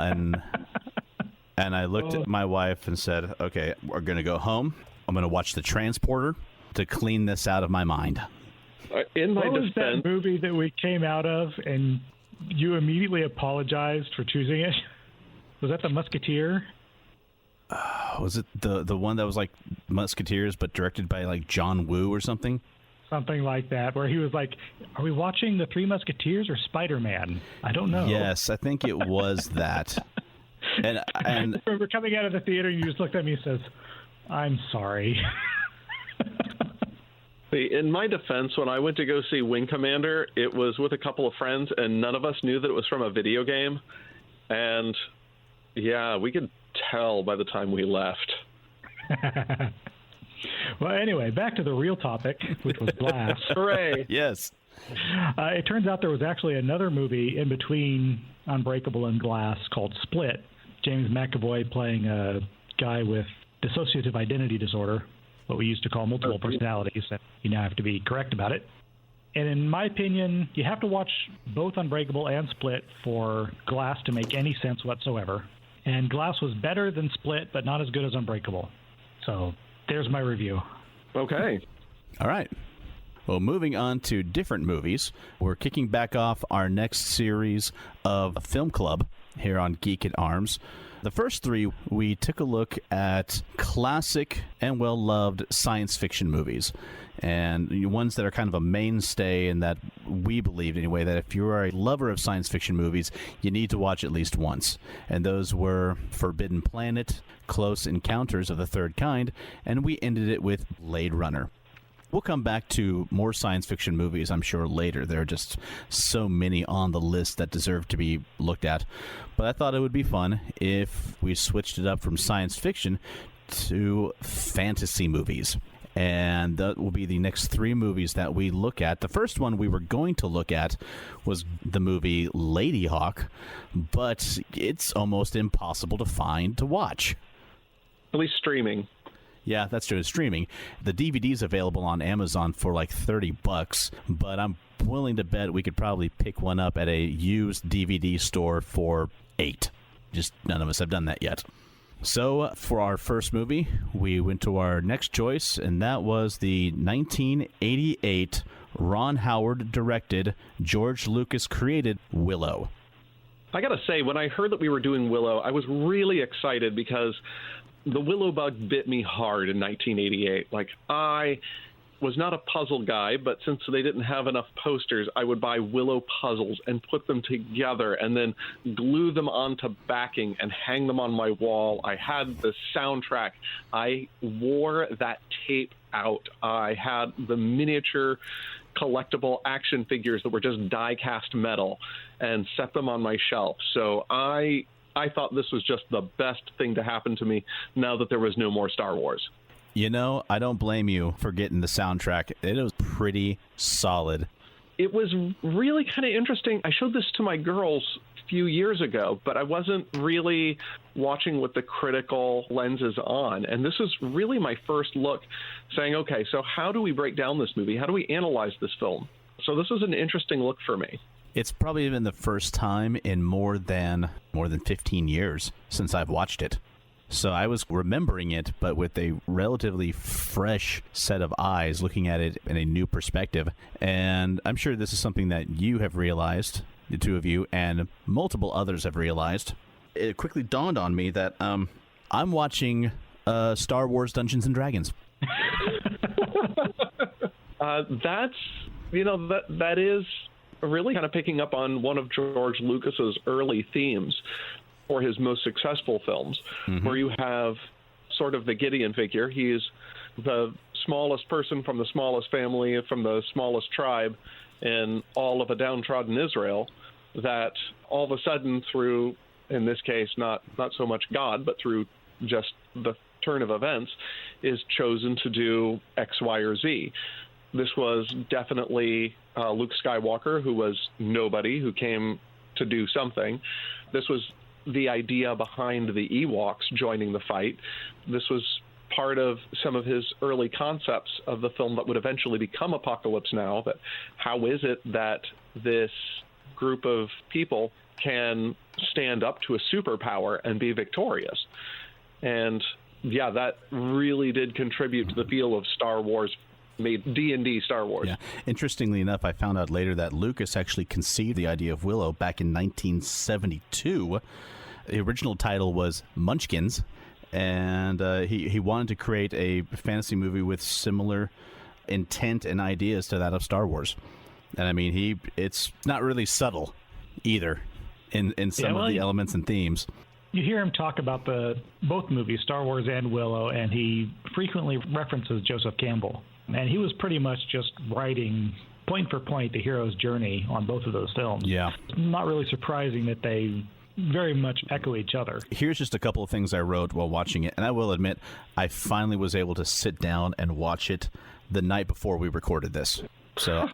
I looked at my wife and said, okay, we're going to go home. I'm going to watch The Transporter to clean this out of my mind. In my what was defense, that movie that we came out of and you immediately apologized for choosing it? Was that The Musketeer? Was it the one that was like Musketeers but directed by like John Woo or something? Something like that, where he was like, are we watching The Three Musketeers or Spider-Man? I don't know. Yes, I think it was that. And I remember coming out of the theater and you just looked at me and says, I'm sorry. in my defense, when I went to go see Wing Commander, it was with a couple of friends, and none of us knew that it was from a video game. And, yeah, we could tell by the time we left. Well, anyway, back to the real topic, which was Glass. Hooray. Yes. It turns out there was actually another movie in between Unbreakable and Glass called Split. James McAvoy playing a guy with dissociative identity disorder, what we used to call multiple personalities. You now have to be correct about it. And in my opinion, you have to watch both Unbreakable and Split for Glass to make any sense whatsoever. And Glass was better than Split, but not as good as Unbreakable. So there's my review. Okay. All right. Well, moving on to different movies, we're kicking back off our next series of Film Club here on Geek at Arms. The first three, we took a look at classic and well-loved science fiction movies, and ones that are kind of a mainstay, and that we believe, anyway, that if you are a lover of science fiction movies, you need to watch at least once. And those were Forbidden Planet, Close Encounters of the Third Kind, and we ended it with Blade Runner. We'll come back to more science fiction movies, I'm sure, later. There are just so many on the list that deserve to be looked at. But I thought it would be fun if we switched it up from science fiction to fantasy movies. And that will be the next three movies that we look at. The first one we were going to look at was the movie Lady Hawk, but it's almost impossible to find to watch. At least streaming. Yeah, that's true. It's streaming. The DVD's available on Amazon for like $30, but I'm willing to bet we could probably pick one up at a used DVD store for $8. Just none of us have done that yet. So for our first movie, we went to our next choice, and that was the 1988 Ron Howard directed, George Lucas created Willow. I gotta say, when I heard that we were doing Willow, I was really excited because the Willow bug bit me hard in 1988. Like, I was not a puzzle guy, but since they didn't have enough posters, I would buy Willow puzzles and put them together and then glue them onto backing and hang them on my wall. I had the soundtrack. I wore that tape out. I had the miniature collectible action figures that were just die-cast metal and set them on my shelf. So I thought this was just the best thing to happen to me now that there was no more Star Wars. You know, I don't blame you for getting the soundtrack. It was pretty solid. It was really kind of interesting. I showed this to my girls a few years ago, but I wasn't really watching with the critical lenses on. And this is really my first look saying, okay, so how do we break down this movie? How do we analyze this film? So this was an interesting look for me. It's probably been the first time in more than 15 years since I've watched it. So I was remembering it, but with a relatively fresh set of eyes, looking at it in a new perspective. And I'm sure this is something that you have realized, the two of you, and multiple others have realized. It quickly dawned on me that I'm watching Star Wars Dungeons and Dragons. That is really kind of picking up on one of George Lucas's early themes for his most successful films, where you have sort of the Gideon figure. He's the smallest person from the smallest family, from the smallest tribe in all of a downtrodden Israel, that all of a sudden through, in this case, not so much God, but through just the turn of events, is chosen to do X, Y, or Z. This was definitely Luke Skywalker, who was nobody, who came to do something. This was the idea behind the Ewoks joining the fight. This was part of some of his early concepts of the film that would eventually become Apocalypse Now, that how is it that this group of people can stand up to a superpower and be victorious? And yeah, that really did contribute to the feel of Star Wars, made D&D Star Wars. Yeah. Interestingly enough, I found out later that Lucas actually conceived the idea of Willow back in 1972. The original title was Munchkins, and he wanted to create a fantasy movie with similar intent and ideas to that of Star Wars. And I mean, it's not really subtle either in some of the elements and themes. You hear him talk about both movies, Star Wars and Willow, and he frequently references Joseph Campbell. And he was pretty much just writing point for point the hero's journey on both of those films. Yeah. Not really surprising that they very much echo each other. Here's just a couple of things I wrote while watching it, and I will admit I finally was able to sit down and watch it the night before we recorded this. So,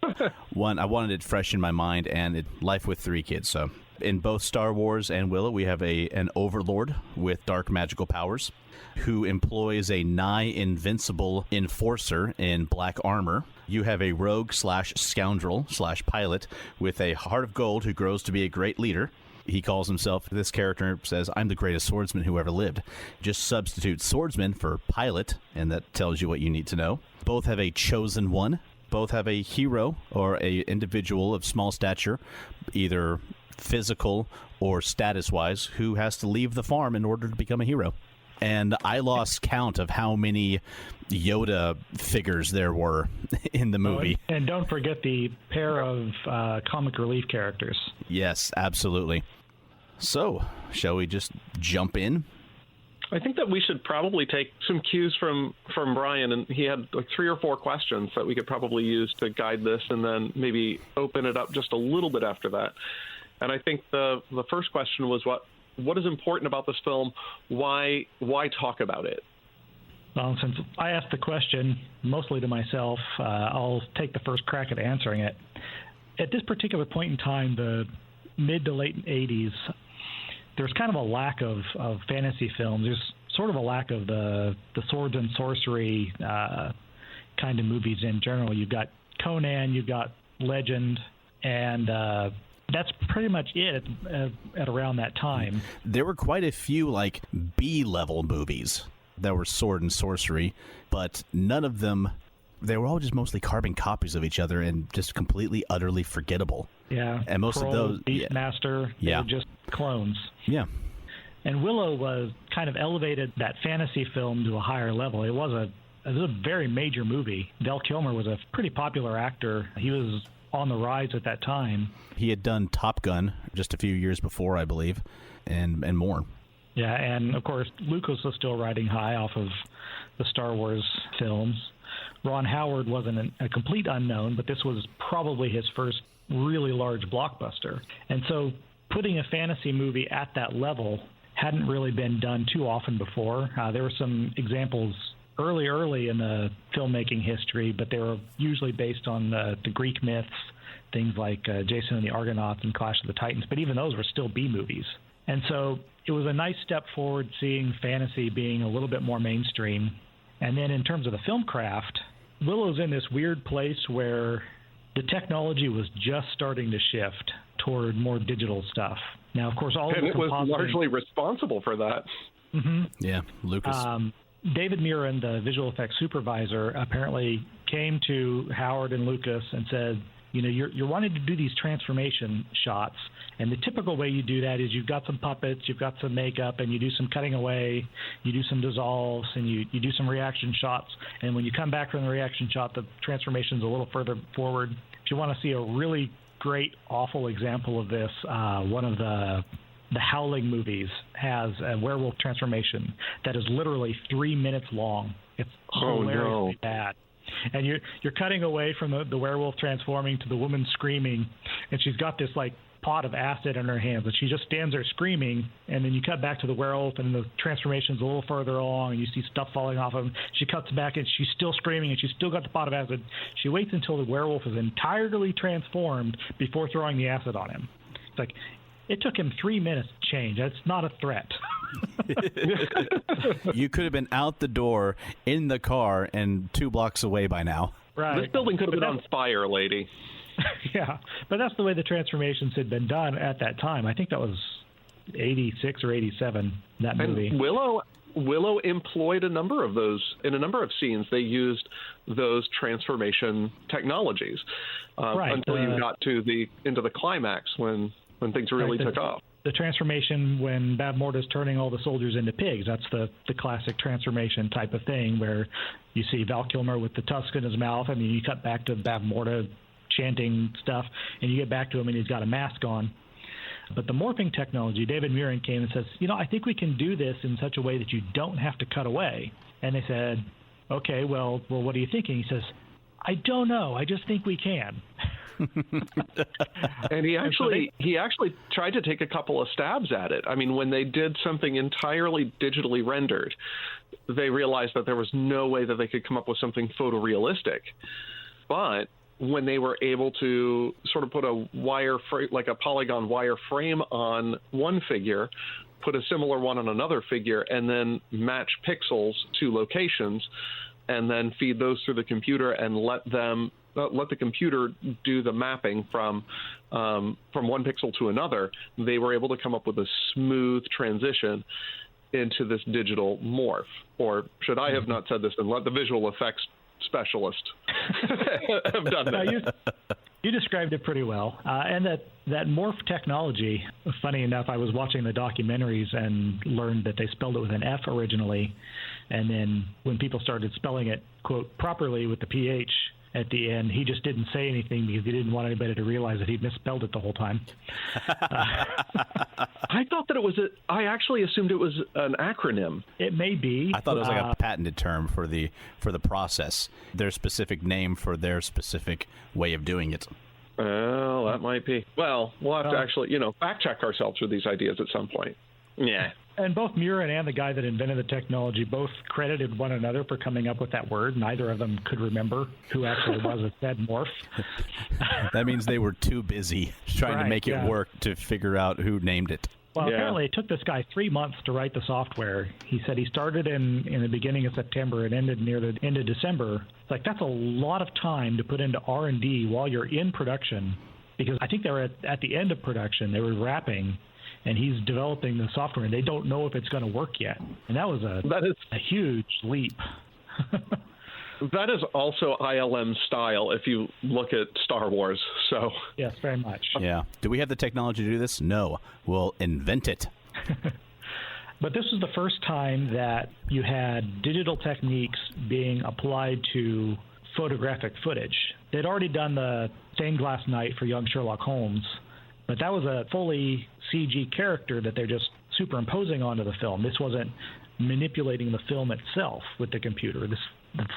one, I wanted it fresh in my mind, and life with 3 kids. So, in both Star Wars and Willow, we have an overlord with dark magical powers who employs a nigh-invincible enforcer in black armor. You have a rogue/scoundrel/pilot with a heart of gold who grows to be a great leader. He calls himself, this character says, I'm the greatest swordsman who ever lived. Just substitute swordsman for pilot, and that tells you what you need to know. Both have a chosen one. Both have a hero or a individual of small stature, either physical or status-wise, who has to leave the farm in order to become a hero. And I lost count of how many Yoda figures there were in the movie. Oh, and don't forget the pair of comic relief characters. Yes, absolutely. So, shall we just jump in? I think that we should probably take some cues from Brian, and he had like 3 or 4 questions that we could probably use to guide this, and then maybe open it up just a little bit after that. And I think the first question was what is important about this film? Why talk about it? Well, since I asked the question mostly to myself, I'll take the first crack at answering it. At this particular point in time, the mid to late 80s, there's kind of a lack of fantasy films. There's sort of a lack of the swords and sorcery kind of movies in general. You've got Conan, you've got Legend, and that's pretty much it at around that time. There were quite a few like B-level movies that were sword and sorcery, but none of them, they were all just mostly carbon copies of each other and just completely, utterly forgettable. Yeah. And most of those... Beastmaster, they were just clones. Yeah. And Willow was kind of elevated that fantasy film to a higher level. It was a very major movie. Val Kilmer was a pretty popular actor. He was on the rise at that time. He had done Top Gun just a few years before, I believe, and more. Yeah, and of course, Lucas was still riding high off of the Star Wars films. Ron Howard wasn't a complete unknown, but this was probably his first really large blockbuster. And so putting a fantasy movie at that level hadn't really been done too often before. There were some examples early in the filmmaking history, but they were usually based on the Greek myths, things like Jason and the Argonauts and Clash of the Titans, but even those were still B-movies. And so it was a nice step forward seeing fantasy being a little bit more mainstream. And then in terms of the film craft, Willow's in this weird place where the technology was just starting to shift toward more digital stuff. Now, of course, all of the it was largely responsible for that. Mm-hmm. Yeah, Lucas. David Murin, the visual effects supervisor, apparently came to Howard and Lucas and said, you know, you're wanting to do these transformation shots, and the typical way you do that is you've got some puppets, you've got some makeup, and you do some cutting away, you do some dissolves, and you do some reaction shots, and when you come back from the reaction shot, the transformation's a little further forward. If you want to see a really great, awful example of this, one of the Howling movies has a werewolf transformation that is literally 3 minutes long. It's hilariously bad. And you're cutting away from the werewolf transforming to the woman screaming, and she's got this like pot of acid in her hands, and she just stands there screaming, and then you cut back to the werewolf, and the transformation's a little further along, and you see stuff falling off of him. She cuts back, and she's still screaming, and she's still got the pot of acid. She waits until the werewolf is entirely transformed before throwing the acid on him. It's like, it took him 3 minutes to change. That's not a threat. You could have been out the door in the car and 2 blocks away by now. Right. This building could have been on fire, lady. Yeah, but that's the way the transformations had been done at that time. I think that was 86 or 87, that movie. And Willow employed a number of those. In a number of scenes, they used those transformation technologies until you got into the climax when things really took off. The transformation when Bab Morta's turning all the soldiers into pigs. That's the classic transformation type of thing where you see Val Kilmer with the tusk in his mouth, and then you cut back to Bab Morta chanting stuff, and you get back to him and he's got a mask on. But the morphing technology, David Murin came and says, I think we can do this in such a way that you don't have to cut away. And they said, okay, well, what are you thinking? He says, I don't know. I just think we can. And he actually tried to take a couple of stabs at it. I mean, when they did something entirely digitally rendered, they realized that there was no way that they could come up with something photorealistic. But when they were able to sort of put a like a polygon wire frame on one figure, put a similar one on another figure, and then match pixels to locations, and then feed those through the computer and let them let the computer do the mapping from one pixel to another, they were able to come up with a smooth transition into this digital morph. Or should I have not said this and let the visual effects specialist have done that? No, you described it pretty well. And that morph technology, funny enough, I was watching the documentaries and learned that they spelled it with an F originally. And then when people started spelling it, quote, properly with the PH at the end, he just didn't say anything because he didn't want anybody to realize that he'd misspelled it the whole time. I thought that I actually assumed it was an acronym. It may be. I thought it was like a patented term for the process, their specific name for their specific way of doing it. Well, that might be. Well, we'll have to actually, fact check ourselves with these ideas at some point. Yeah. And both Murin and the guy that invented the technology both credited one another for coming up with that word. Neither of them could remember who actually was a said morph. That means they were too busy trying to make it work to figure out who named it. Well, apparently it took this guy 3 months to write the software. He said he started in the beginning of September and ended near the end of December. It's like, that's a lot of time to put into R&D while you're in production, because I think they were at the end of production. They were wrapping, and he's developing the software, and they don't know if it's going to work yet. And that was a huge leap. That is also ILM style if you look at Star Wars. So yes, very much. Yeah. Do we have the technology to do this? No. We'll invent it. But this was the first time that you had digital techniques being applied to photographic footage. They'd already done the stained glass night for young Sherlock Holmes, but that was a fully CG character that they're just superimposing onto the film. This wasn't manipulating the film itself with the computer.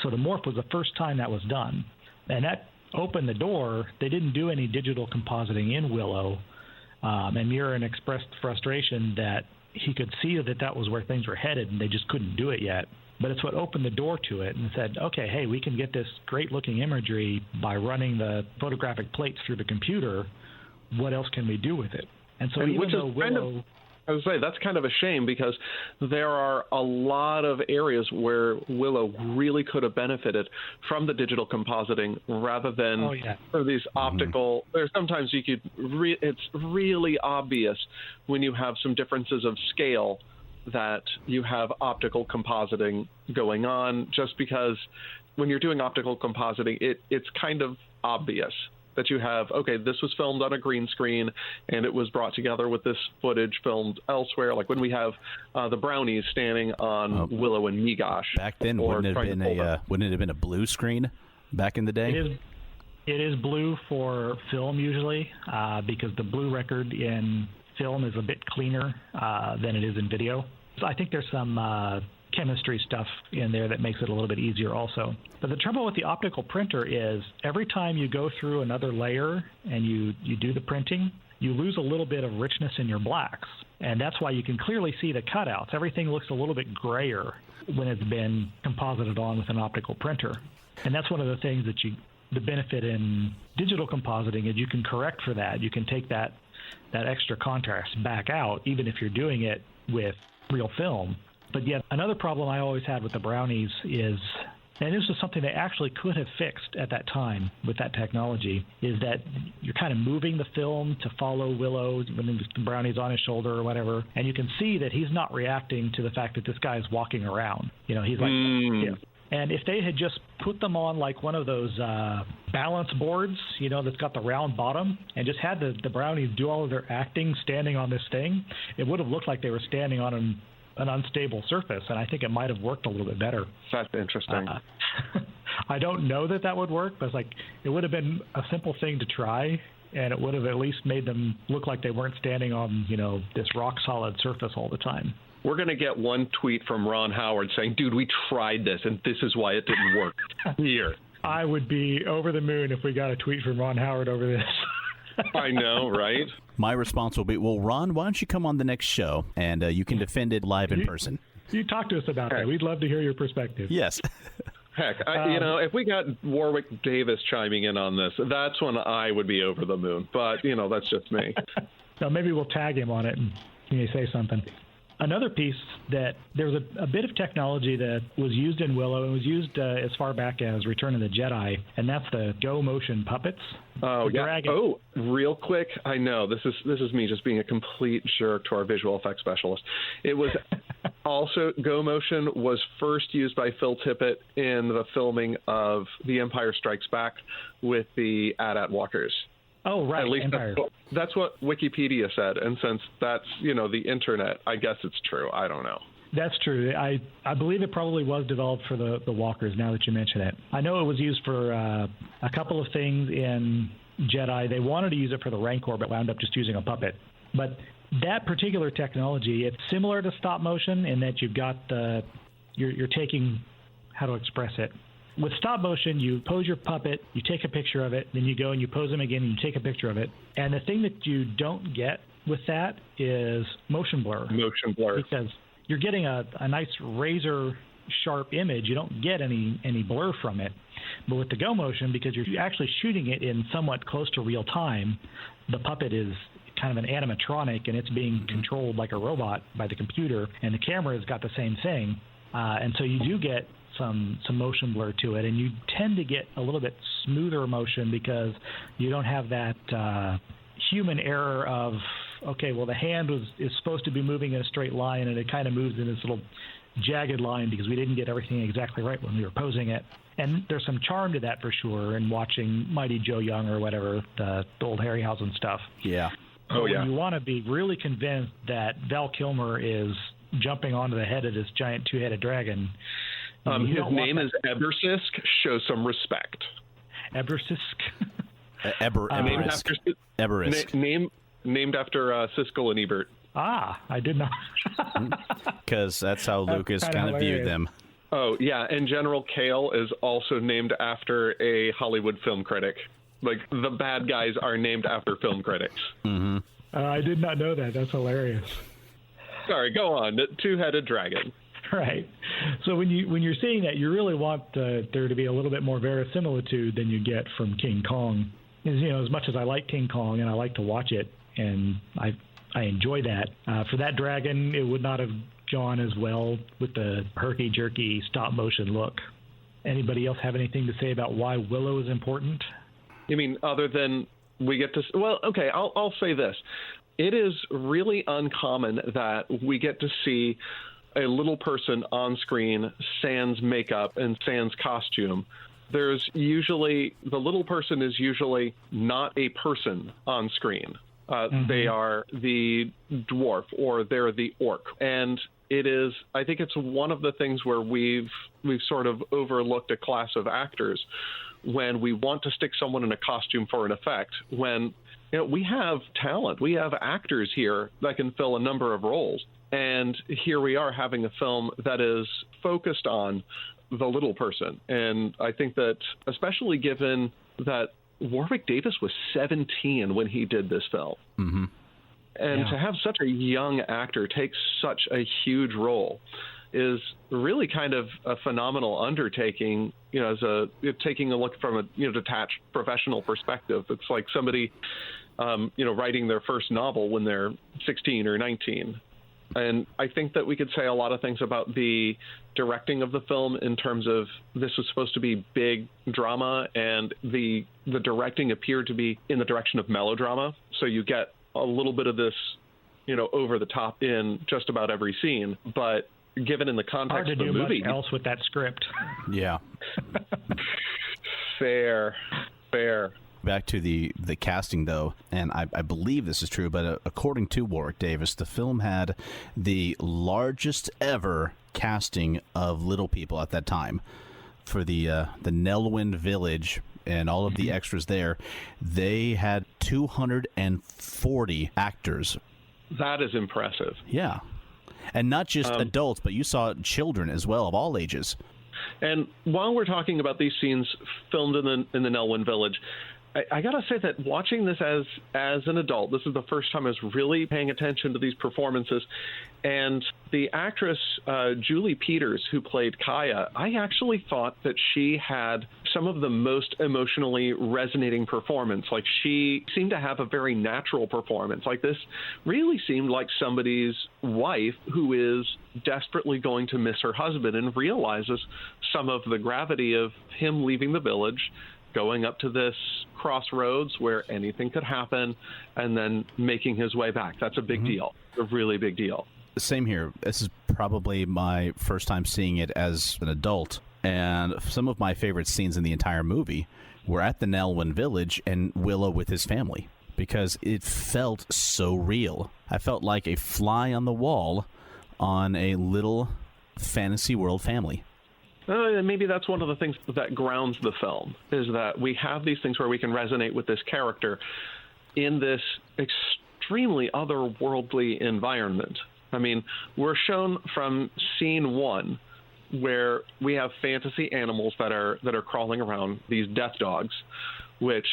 So the morph was the first time that was done. And that opened the door. They didn't do any digital compositing in Willow. And Murin expressed frustration that he could see that was where things were headed, and they just couldn't do it yet. But it's what opened the door to it and said, okay, hey, we can get this great-looking imagery by running the photographic plates through the computer. What else can we do with it? And so even though Willow... I would say that's kind of a shame, because there are a lot of areas where Willow really could have benefited from the digital compositing rather than these optical. There's sometimes you could. It's really obvious when you have some differences of scale that you have optical compositing going on. Just because when you're doing optical compositing, it's kind of obvious that you have, okay, this was filmed on a green screen and it was brought together with this footage filmed elsewhere. Like when we have the brownies standing on Willow and Migosh. Back then, wouldn't it have been a blue screen back in the day? It is blue for film usually, because the blue record in film is a bit cleaner than it is in video. So I think there's some chemistry stuff in there that makes it a little bit easier also. But the trouble with the optical printer is every time you go through another layer and you do the printing, you lose a little bit of richness in your blacks. And that's why you can clearly see the cutouts. Everything looks a little bit grayer when it's been composited on with an optical printer. And that's one of the things that the benefit in digital compositing is you can correct for that. You can take that extra contrast back out, even if you're doing it with real film. But yet another problem I always had with the brownies is, and this is something they actually could have fixed at that time with that technology, is that you're kind of moving the film to follow Willow when the brownie's on his shoulder or whatever, and you can see that he's not reacting to the fact that this guy is walking around. He's like, And if they had just put them on like one of those balance boards, that's got the round bottom, and just had the brownies do all of their acting standing on this thing, it would have looked like they were standing on an unstable surface, and I think it might have worked a little bit better. That's interesting. I don't know that would work, but it would have been a simple thing to try, and it would have at least made them look like they weren't standing on, this rock-solid surface all the time. We're going to get one tweet from Ron Howard saying, dude, we tried this, and this is why it didn't work. Here. I would be over the moon if we got a tweet from Ron Howard over this. I know, right? My response will be, well, Ron, why don't you come on the next show and you can defend it live in person? You talk to us about that. We'd love to hear your perspective. Yes. Heck, if we got Warwick Davis chiming in on this, that's when I would be over the moon. But, that's just me. So maybe we'll tag him on it and he may say something. Another piece that there was a bit of technology that was used in Willow and was used as far back as Return of the Jedi, and that's the go motion puppets. Oh, yeah. Dragon. Oh, real quick. I know this is me just being a complete jerk to our visual effects specialist. It was also go motion was first used by Phil Tippett in the filming of The Empire Strikes Back with the AT-AT walkers. Oh, right. At least that's what Wikipedia said. And since that's, the internet, I guess it's true. I don't know. That's true. I believe it probably was developed for the walkers, now that you mention it. I know it was used for a couple of things in Jedi. They wanted to use it for the Rancor, but wound up just using a puppet. But that particular technology, it's similar to stop motion in that you've got you're taking, how to express it. With stop motion, you pose your puppet, you take a picture of it, then you go and you pose them again and you take a picture of it. And the thing that you don't get with that is motion blur. Motion blur. Because you're getting a nice razor sharp image. You don't get any blur from it. But with the go motion, because you're actually shooting it in somewhat close to real time, the puppet is kind of an animatronic and it's being controlled like a robot by the computer, and the camera has got the same thing. And so you do get some motion blur to it, and you tend to get a little bit smoother motion because you don't have that human error of, okay, well, the hand is supposed to be moving in a straight line, and it kind of moves in this little jagged line because we didn't get everything exactly right when we were posing it. And there's some charm to that for sure in watching Mighty Joe Young or whatever, the old Harryhausen stuff. Yeah. Oh, yeah. You want to be really convinced that Val Kilmer is jumping onto the head of this giant two-headed dragon. His name is Ebersisk. Show some respect. Ebersisk. Eberisk. Named after Siskel and Ebert. Ah, I did not. Because that's how Lucas kind of viewed them. Oh, yeah, and General Kale is also named after a Hollywood film critic. Like, the bad guys are named after film critics. Mm-hmm. I did not know that. That's hilarious. Sorry, go on. Two-headed dragon. Right. So when you're seeing that, you really want there to be a little bit more verisimilitude than you get from King Kong. As much as I like King Kong and I like to watch it, and I enjoy that, for that dragon, it would not have gone as well with the herky-jerky stop-motion look. Anybody else have anything to say about why Willow is important? You mean other than we get to... Well, okay, I'll say this. It is really uncommon that we get to see a little person on screen sans makeup and sans costume. There's usually, the little person is usually not a person on screen. They are the dwarf or they're the orc. And it is, I think it's one of the things where we've sort of overlooked a class of actors when we want to stick someone in a costume for an effect, when we have talent. We have actors here that can fill a number of roles. And here we are having a film that is focused on the little person. And I think that, especially given that Warwick Davis was 17 when he did this film. Mm-hmm. And to have such a young actor take such a huge role is really kind of a phenomenal undertaking, as taking a look from a detached professional perspective. It's like somebody, writing their first novel when they're 16 or 19. And I think that we could say a lot of things about the directing of the film in terms of this was supposed to be big drama, and the directing appeared to be in the direction of melodrama. So you get a little bit of this, over the top in just about every scene. But given in the context of the movie... Hard to do much else with that script. Yeah. Fair. Back to the casting, though, and I believe this is true, but according to Warwick Davis, the film had the largest ever casting of little people at that time. For the Nelwyn village and all of the extras there, they had 240 actors. That is impressive. Yeah. And not just adults, but you saw children as well, of all ages. And while we're talking about these scenes filmed in the Nelwyn village, I gotta say that watching this as an adult, this is the first time I was really paying attention to these performances. And the actress, Julie Peters, who played Kaya, I actually thought that she had some of the most emotionally resonating performance. Like, she seemed to have a very natural performance. Like, this really seemed like somebody's wife who is desperately going to miss her husband and realizes some of the gravity of him leaving the village, going up to this crossroads where anything could happen, and then making his way back. That's a big deal, a really big deal. Same here. This is probably my first time seeing it as an adult, and some of my favorite scenes in the entire movie were at the Nelwyn village and Willow with his family, because it felt so real. I felt like a fly on the wall on a little fantasy world family. Maybe that's one of the things that grounds the film, is that we have these things where we can resonate with this character in this extremely otherworldly environment. I mean, we're shown from scene 1 where we have fantasy animals that are crawling around, these death dogs, which,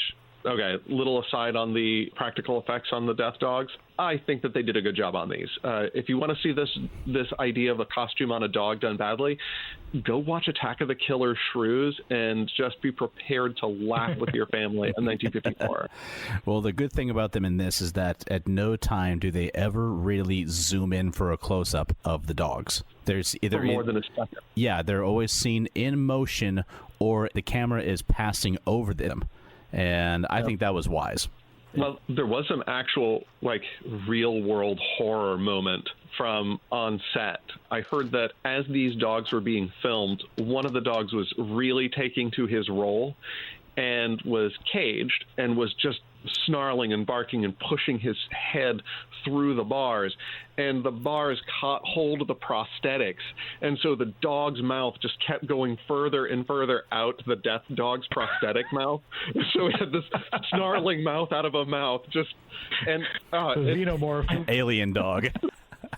okay, little aside on the practical effects on the death dogs, I think that they did a good job on these. If you want to see this idea of a costume on a dog done badly, go watch Attack of the Killer Shrews and just be prepared to laugh with your family in 1954. Well, the good thing about them in this is that at no time do they ever really zoom in for a close-up of the dogs. There's either more than a second. Yeah, they're always seen in motion, or the camera is passing over them. And I think that was wise. Well, there was some actual, like, real-world horror moment from on set. I heard that as these dogs were being filmed, one of the dogs was really taking to his role and was caged and was just snarling and barking and pushing his head through the bars, and the bars caught hold of the prosthetics, and so the dog's mouth just kept going further and further out the death dog's prosthetic mouth. So he had this snarling mouth out of a mouth, just and xenomorph alien dog.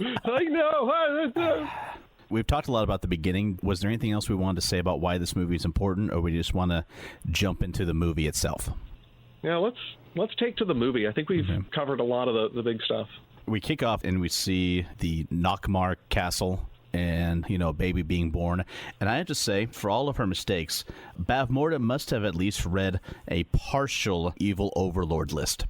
I know. We've talked a lot about the beginning. Was there anything else we wanted to say about why this movie is important, or we just want to jump into the movie itself? Yeah, let's take to the movie. I think we've covered a lot of the big stuff. We kick off and we see the Nockmar Castle and, a baby being born. And I have to say, for all of her mistakes, Bavmorda must have at least read a partial evil overlord list.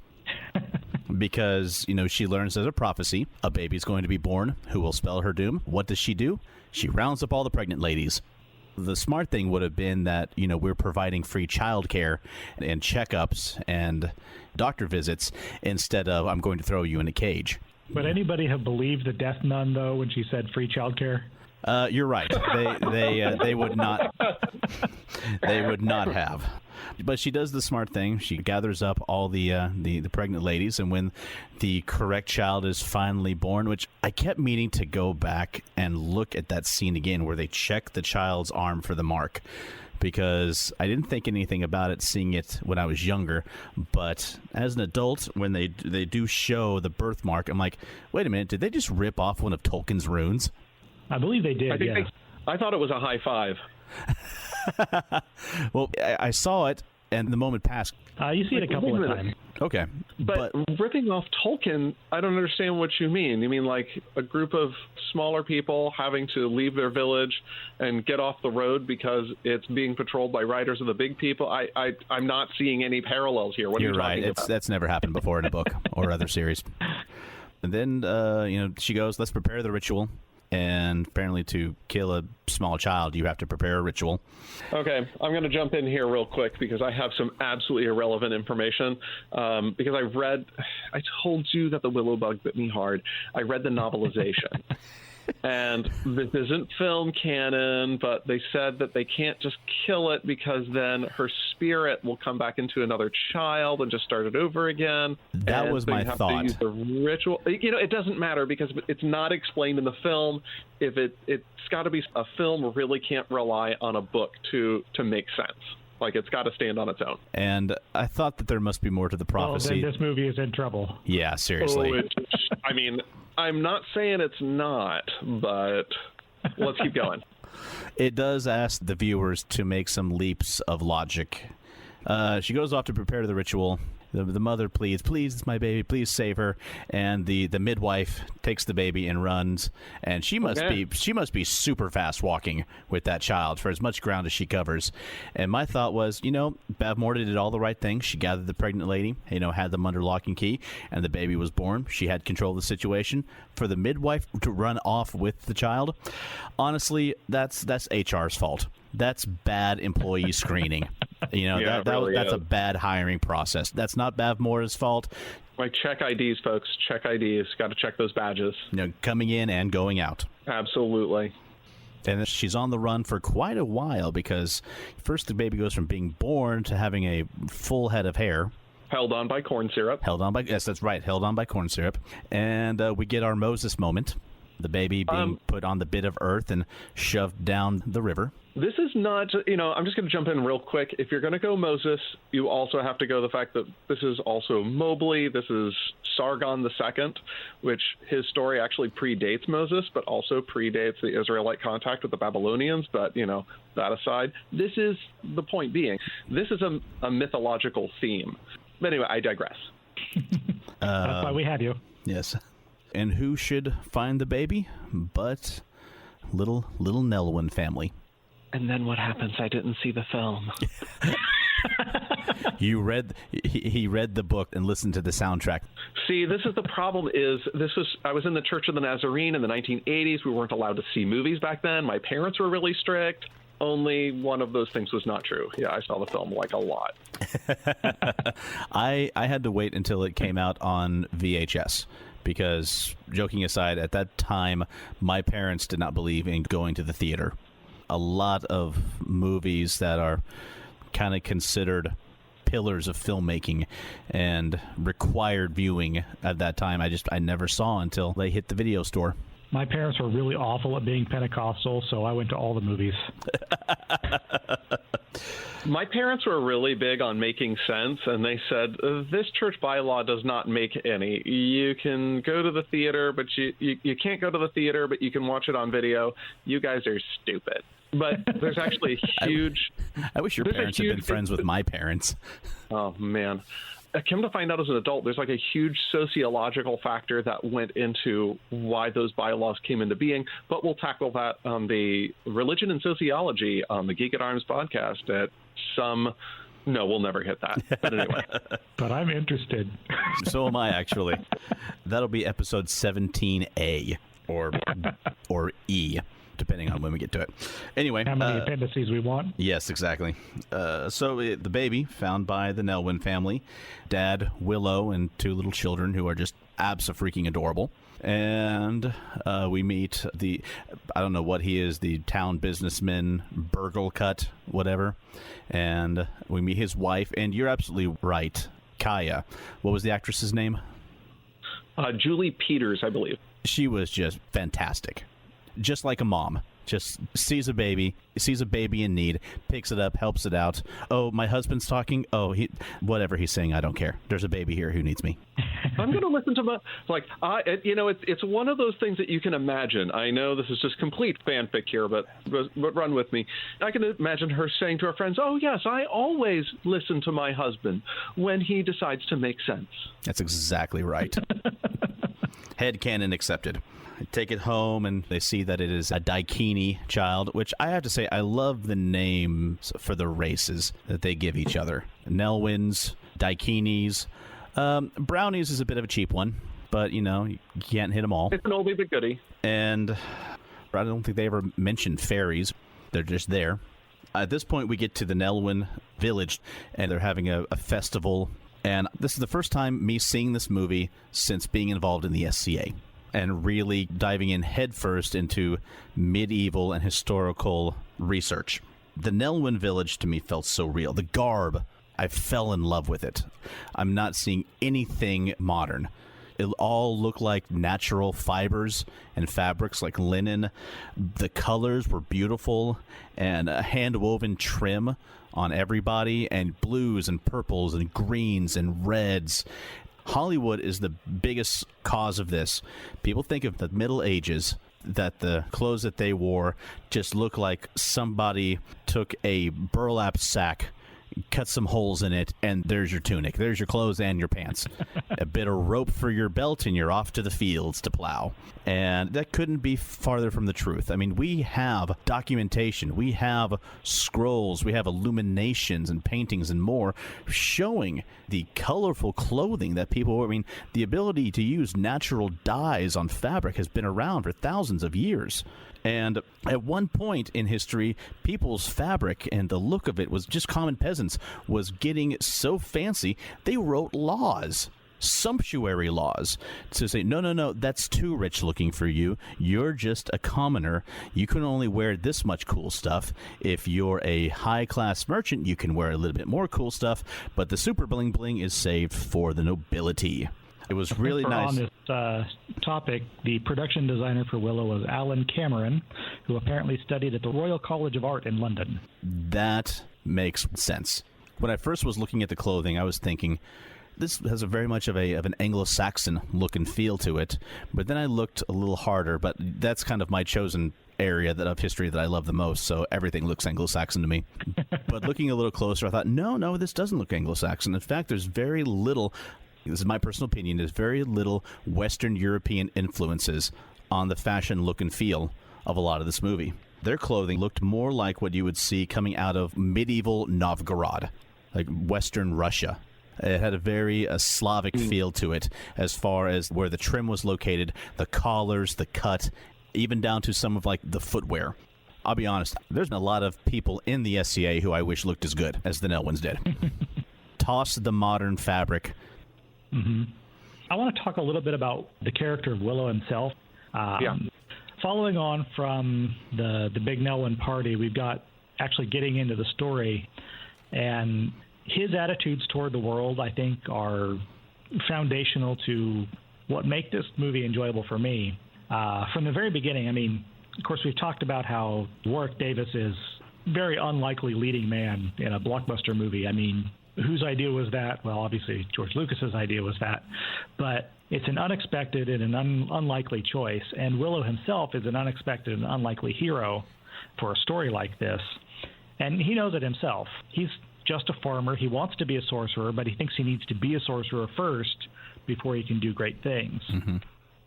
Because, she learns as a prophecy, a baby's going to be born who will spell her doom. What does she do? She rounds up all the pregnant ladies. The smart thing would have been that, we're providing free childcare and checkups and doctor visits instead of I'm going to throw you in a cage. Would anybody have believed the death nun, though, when she said free childcare? You're right. They would not. They would not have. But she does the smart thing. She gathers up all the pregnant ladies, and when the correct child is finally born, which I kept meaning to go back and look at that scene again where they check the child's arm for the mark, because I didn't think anything about it seeing it when I was younger. But as an adult, when they do show the birthmark, I'm like, wait a minute, did they just rip off one of Tolkien's runes? I believe they did, I thought it was a high five. Well, I saw it, and the moment passed. You see it a couple of times. Okay. But ripping off Tolkien, I don't understand what you mean. You mean like a group of smaller people having to leave their village and get off the road because it's being patrolled by riders of the big people? I'm not seeing any parallels here. What are you talking about? That's never happened before in a book or other series. And then, she goes, let's prepare the ritual. And apparently to kill a small child, you have to prepare a ritual. Okay, I'm going to jump in here real quick because I have some absolutely irrelevant information. Because I told you that the Willow bug bit me hard. I read the novelization. And this isn't film canon, but they said that they can't just kill it because then her spirit will come back into another child and just start it over again. That was my thought. To use the ritual. It doesn't matter because it's not explained in the film. If it's got to be a film, really can't rely on a book to make sense. Like, it's got to stand on its own. And I thought that there must be more to the prophecy. Well, then this movie is in trouble. Yeah, seriously. I'm not saying it's not, but let's keep going. It does ask the viewers to make some leaps of logic She goes off to prepare the ritual. The mother pleads, please, it's my baby, please save her. And the midwife takes the baby and runs. And she must be super fast walking with that child for as much ground as she covers. And my thought was, Bavmorda did all the right things. She gathered the pregnant lady, had them under lock and key, and the baby was born. She had control of the situation. For the midwife to run off with the child, honestly, that's HR's fault. That's bad employee screening. That's a bad hiring process. That's not Bavmorda's fault. Like, check IDs, folks. Check IDs. Got to check those badges. Coming in and going out. Absolutely. And she's on the run for quite a while because first the baby goes from being born to having a full head of hair. Held on by corn syrup. Yes, that's right. Held on by corn syrup. And we get our Moses moment. The baby being put on the bit of earth and shoved down the river. This is not, I'm just going to jump in real quick. If you're going to go Moses, you also have to go the fact that this is also Mobley. This is Sargon II, which his story actually predates Moses, but also predates the Israelite contact with the Babylonians. But, that aside, this is the point being. This is a mythological theme. But anyway, I digress. That's why we have you. Yes. And who should find the baby but little Nelwyn family? And then what happens? I didn't see the film. He read the book and listened to the soundtrack. See, this is the problem. I was in the Church of the Nazarene in the 1980s. We weren't allowed to see movies back then. My parents were really strict. Only one of those things was not true. Yeah, I saw the film a lot. I had to wait until it came out on VHS. Because, joking aside, at that time, my parents did not believe in going to the theater. A lot of movies that are kind of considered pillars of filmmaking and required viewing at that time, I never saw until they hit the video store. My parents were really awful at being Pentecostal, so I went to all the movies. My parents were really big on making sense, and they said, this church bylaw does not make any. You can go to the theater, but you can't go to the theater, but you can watch it on video. You guys are stupid. But there's actually a huge... I wish your parents had been friends with my parents. Oh, man. I come to find out as an adult, there's like a huge sociological factor that went into why those bylaws came into being. But we'll tackle that on the Religion and Sociology on the Geek at Arms podcast No, we'll never hit that. But anyway. But I'm interested. So am I, actually. That'll be episode 17A or E, depending on when we get to it. Anyway. How many appendices we want? Yes, exactly. The baby found by the Nelwyn family, Dad, Willow, and two little children who are just abso-freaking adorable. And we meet I don't know what he is, the town businessman, Burglecut, whatever. And we meet his wife, and you're absolutely right, Kaya. What was the actress's name? Julie Peters, I believe. She was just fantastic. Just like a mom. Just sees a baby in need, picks it up, helps it out. Oh, my husband's talking. Oh, whatever he's saying, I don't care. There's a baby here who needs me. I'm going to listen to it's one of those things that you can imagine. I know this is just complete fanfic here, but run with me. I can imagine her saying to her friends, oh, yes, I always listen to my husband when he decides to make sense. That's exactly right. Headcanon accepted. Take it home, and they see that it is a Daikini child, which I have to say, I love the names for the races that they give each other. Nelwyns, Daikinis. Brownies is a bit of a cheap one, but, you can't hit them all. It's an oldie but goodie. And I don't think they ever mentioned fairies. They're just there. At this point, we get to the Nelwyn village, and they're having a festival. And this is the first time me seeing this movie since being involved in the SCA. And really diving in headfirst into medieval and historical research. The Nelwyn village to me felt so real. The garb, I fell in love with it. I'm not seeing anything modern. It all looked like natural fibers and fabrics like linen. The colors were beautiful, and a hand-woven trim on everybody, and blues and purples and greens and reds. Hollywood is the biggest cause of this. People think of the Middle Ages, that the clothes that they wore just look like somebody took a burlap sack cut some holes in it, and there's your tunic. There's your clothes and your pants. A bit of rope for your belt, and you're off to the fields to plow. And that couldn't be farther from the truth. I mean, we have documentation. We have scrolls. We have illuminations and paintings and more showing the colorful clothing that people wear. I mean, the ability to use natural dyes on fabric has been around for thousands of years. And at one point in history, people's fabric and the look of it was just common peasants was getting so fancy, they wrote laws, sumptuary laws, to say, no, that's too rich looking for you. You're just a commoner. You can only wear this much cool stuff. If you're a high-class merchant, you can wear a little bit more cool stuff, but the super bling-bling is saved for the nobility. It was really nice. On this topic, the production designer for Willow was Alan Cameron, who apparently studied at the Royal College of Art in London. That makes sense. When I first was looking at the clothing, I was thinking, this has a very much of an Anglo-Saxon look and feel to it. But then I looked a little harder, but that's kind of my chosen area of history that I love the most, so everything looks Anglo-Saxon to me. But looking a little closer, I thought, no, this doesn't look Anglo-Saxon. In fact, there's very little... This is my personal opinion. There's very little Western European influences on the fashion look and feel of a lot of this movie. Their clothing looked more like what you would see coming out of medieval Novgorod, like Western Russia. It had a very Slavic feel to it as far as where the trim was located, the collars, the cut, even down to some of like the footwear. I'll be honest, there's a lot of people in the SCA who I wish looked as good as the Nelwyns did. Toss the modern fabric. Mm-hmm. I want to talk a little bit about the character of Willow himself. Following on from the big Nelwyn party, we've got actually getting into the story, and his attitudes toward the world, I think, are foundational to what make this movie enjoyable for me. From the very beginning, I mean, of course, we've talked about how Warwick Davis is very unlikely leading man in a blockbuster movie. I mean, whose idea was that? Well, obviously, George Lucas's idea was that. But it's an unexpected and an unlikely choice. And Willow himself is an unexpected and unlikely hero for a story like this. And he knows it himself. He's just a farmer. He wants to be a sorcerer, but he thinks he needs to be a sorcerer first before he can do great things. Mm-hmm.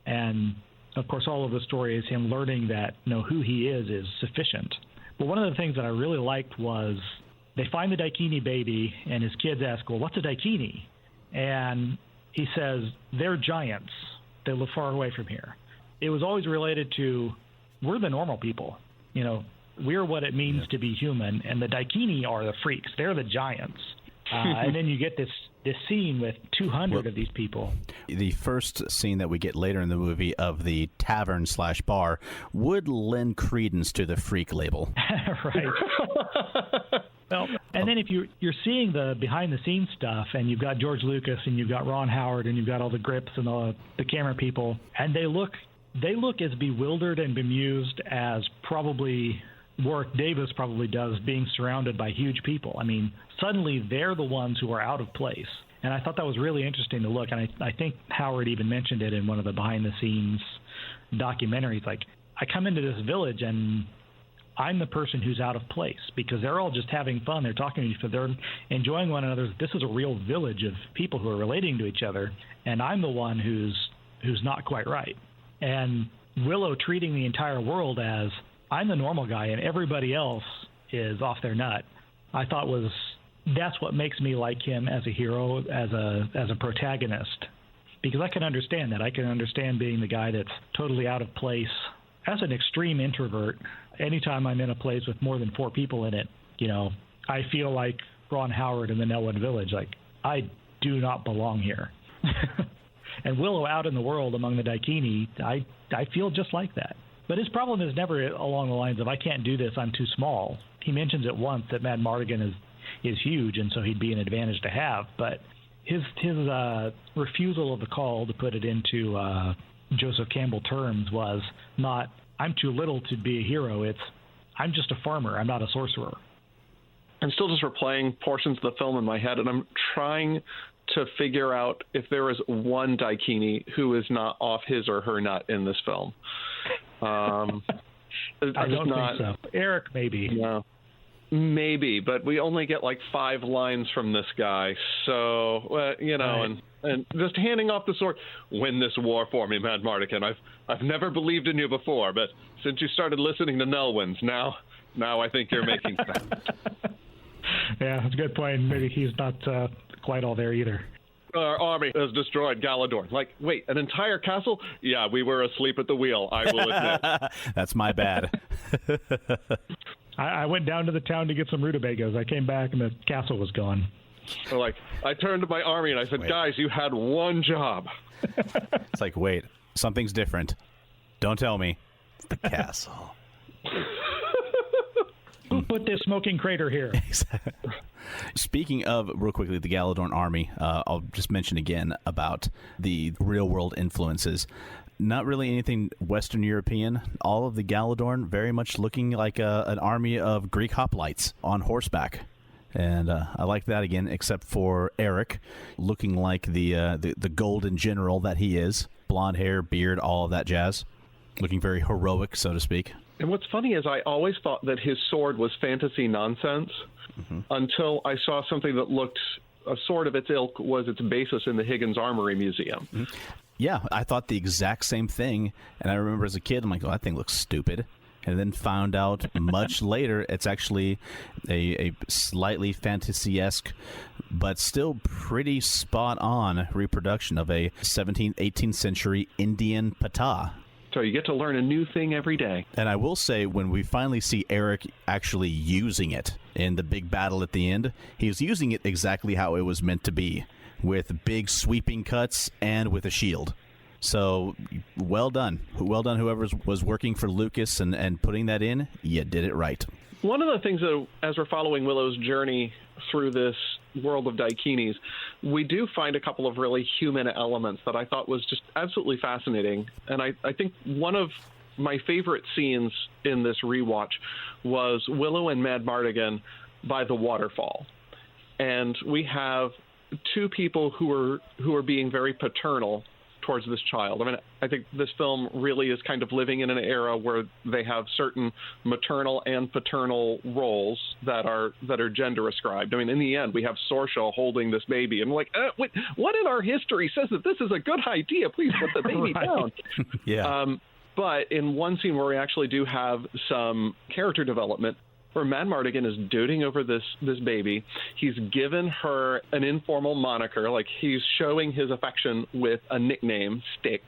And, of course, all of the story is him learning that, who he is sufficient. But one of the things that I really liked was they find the Daikini baby, and his kids ask, well, what's a Daikini? And he says, they're giants. They live far away from here. It was always related to, we're the normal people. We're what it means to be human, and the Daikini are the freaks. They're the giants. And then you get this scene with 200 of these people. The first scene that we get later in the movie of the tavern/bar would lend credence to the freak label. Right. Well, and then if you're seeing the behind-the-scenes stuff, and you've got George Lucas, and you've got Ron Howard, and you've got all the grips and the camera people, and they look as bewildered and bemused as probably Warwick Davis probably does, being surrounded by huge people. I mean, suddenly they're the ones who are out of place. And I thought that was really interesting to look. And I think Howard even mentioned it in one of the behind-the-scenes documentaries. Like, I come into this village and I'm the person who's out of place because they're all just having fun. They're talking to each other. They're enjoying one another. This is a real village of people who are relating to each other. And I'm the one who's not quite right. And Willow treating the entire world as I'm the normal guy and everybody else is off their nut, I thought that's what makes me like him as a hero, as a protagonist, because I can understand that. I can understand being the guy that's totally out of place. As an extreme introvert, anytime I'm in a place with more than 4 people in it, I feel like Ron Howard in the Nelwyn Village, like I do not belong here. And Willow out in the world among the Daikini, I feel just like that. But his problem is never along the lines of, I can't do this, I'm too small. He mentions it once that Mad Mardigan is huge, and so he'd be an advantage to have. But his refusal of the call, to put it into Joseph Campbell terms, was not, I'm too little to be a hero. It's, I'm just a farmer, I'm not a sorcerer. I'm still just replaying portions of the film in my head, and I'm trying to figure out if there is one Daikini who is not off his or her nut in this film. I don't think so. Eric, maybe. Yeah. Maybe, but we only get like 5 lines from this guy. So, and just handing off the sword, win this war for me, Madmartigan. I've never believed in you before, but since you started listening to Nelwyn's, now I think you're making sense. Yeah, that's a good point. Maybe he's not quite all there either. Our army has destroyed Galadorn. Like, wait, an entire castle? Yeah, we were asleep at the wheel, I will admit. That's my bad. I went down to the town to get some rutabagas. I came back and the castle was gone. So, like, I turned to my army and I said, guys, you had one job. It's like, wait, something's different. Don't tell me. It's the castle. Who put this smoking crater here? Speaking of, real quickly, the Galadorn army, I'll just mention again about the real-world influences. Not really anything Western European. All of the Galadorn very much looking like an army of Greek hoplites on horseback. And I like that again, except for Eric, looking like the golden general that he is. Blonde hair, beard, all of that jazz. Looking very heroic, so to speak. And what's funny is I always thought that his sword was fantasy nonsense until I saw something that looked, a sword of its ilk was its basis in the Higgins Armory Museum. Mm-hmm. Yeah, I thought the exact same thing. And I remember as a kid, I'm like, oh, that thing looks stupid. And then found out much later it's actually a slightly fantasy-esque, but still pretty spot-on reproduction of a 17th, 18th century Indian patah. So you get to learn a new thing every day. And I will say, when we finally see Eric actually using it in the big battle at the end, he was using it exactly how it was meant to be, with big sweeping cuts and with a shield. So, well done. Well done, whoever was working for Lucas and putting that in. You did it right. One of the things that, as we're following Willow's journey through this world of Daikinis, we do find a couple of really human elements that I thought was just absolutely fascinating. And I think one of my favorite scenes in this rewatch was Willow and Madmartigan by the waterfall. And we have two people who are being very paternal towards this child. I mean, I think this film really is kind of living in an era where they have certain maternal and paternal roles that are gender ascribed. I mean, in the end, we have Sorsha holding this baby, and like, wait, what in our history says that this is a good idea? Please put the baby down. Yeah. But in one scene where we actually do have some character development, where Madmartigan is doting over this baby. He's given her an informal moniker, like he's showing his affection with a nickname, Styx.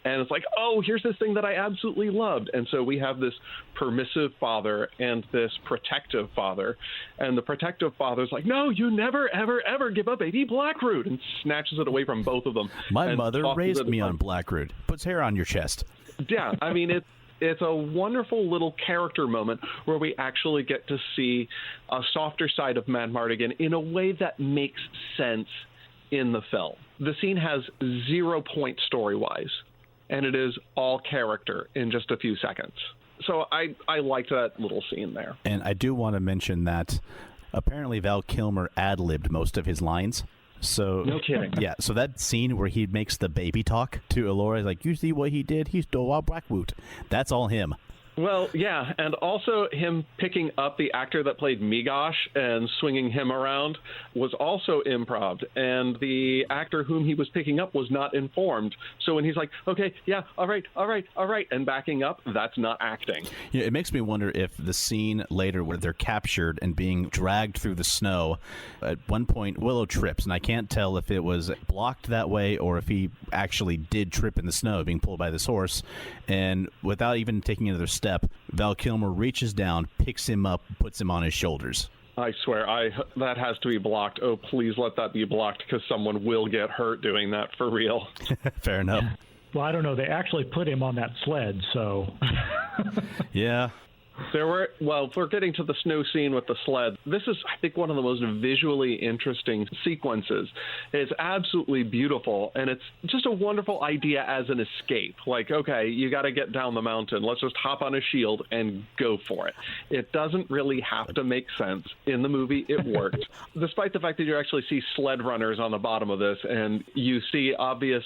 And it's like, oh, here's this thing that I absolutely loved. And so we have this permissive father and this protective father. And the protective father's like, no, you never, ever, ever give up baby Blackroot, and snatches it away from both of them. My mother raised me on Blackroot. Puts hair on your chest. Yeah, I mean, it's a wonderful little character moment where we actually get to see a softer side of Madmartigan in a way that makes sense in the film. The scene has 0 point story-wise, and it is all character in just a few seconds. So I liked that little scene there. And I do want to mention that apparently Val Kilmer ad-libbed most of his lines. So no kidding. Yeah, so that scene where he makes the baby talk to Elora, like, you see what he did? He stole our Blackroot. That's all him. Well, yeah, and also him picking up the actor that played Migosh and swinging him around was also improv, and the actor whom he was picking up was not informed. So when he's like, okay, yeah, all right, and backing up, that's not acting. Yeah, it makes me wonder if the scene later where they're captured and being dragged through the snow, at one point Willow trips, and I can't tell if it was blocked that way or if he actually did trip in the snow being pulled by this horse, and without even taking another step, Val Kilmer reaches down, picks him up, puts him on his shoulders. I swear, that has to be blocked. Oh, please let that be blocked, because someone will get hurt doing that for real. Fair enough. Well, I don't know. They actually put him on that sled, so... Yeah. If we're getting to the snow scene with the sled, this is, I think, one of the most visually interesting sequences. It's absolutely beautiful, and it's just a wonderful idea as an escape. Like, okay, you got to get down the mountain. Let's just hop on a shield and go for it. It doesn't really have to make sense. In the movie, it worked. Despite the fact that you actually see sled runners on the bottom of this, and you see obvious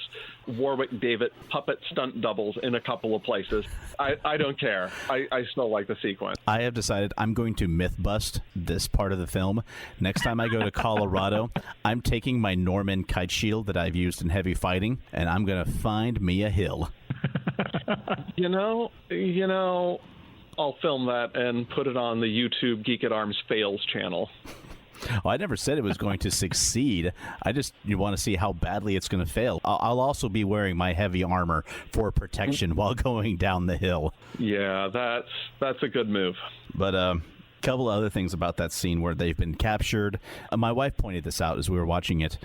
Warwick David puppet stunt doubles in a couple of places. I don't care. I still like the sequence. I have decided I'm going to myth bust this part of the film. Next time I go to Colorado, I'm taking my Norman kite shield that I've used in heavy fighting, and I'm going to find me a hill. You know, I'll film that and put it on the YouTube Geek at Arms Fails channel. Well, I never said it was going to succeed. You want to see how badly it's going to fail. I'll also be wearing my heavy armor for protection while going down the hill. Yeah, that's a good move. But a couple of other things about that scene where they've been captured. My wife pointed this out as we were watching it.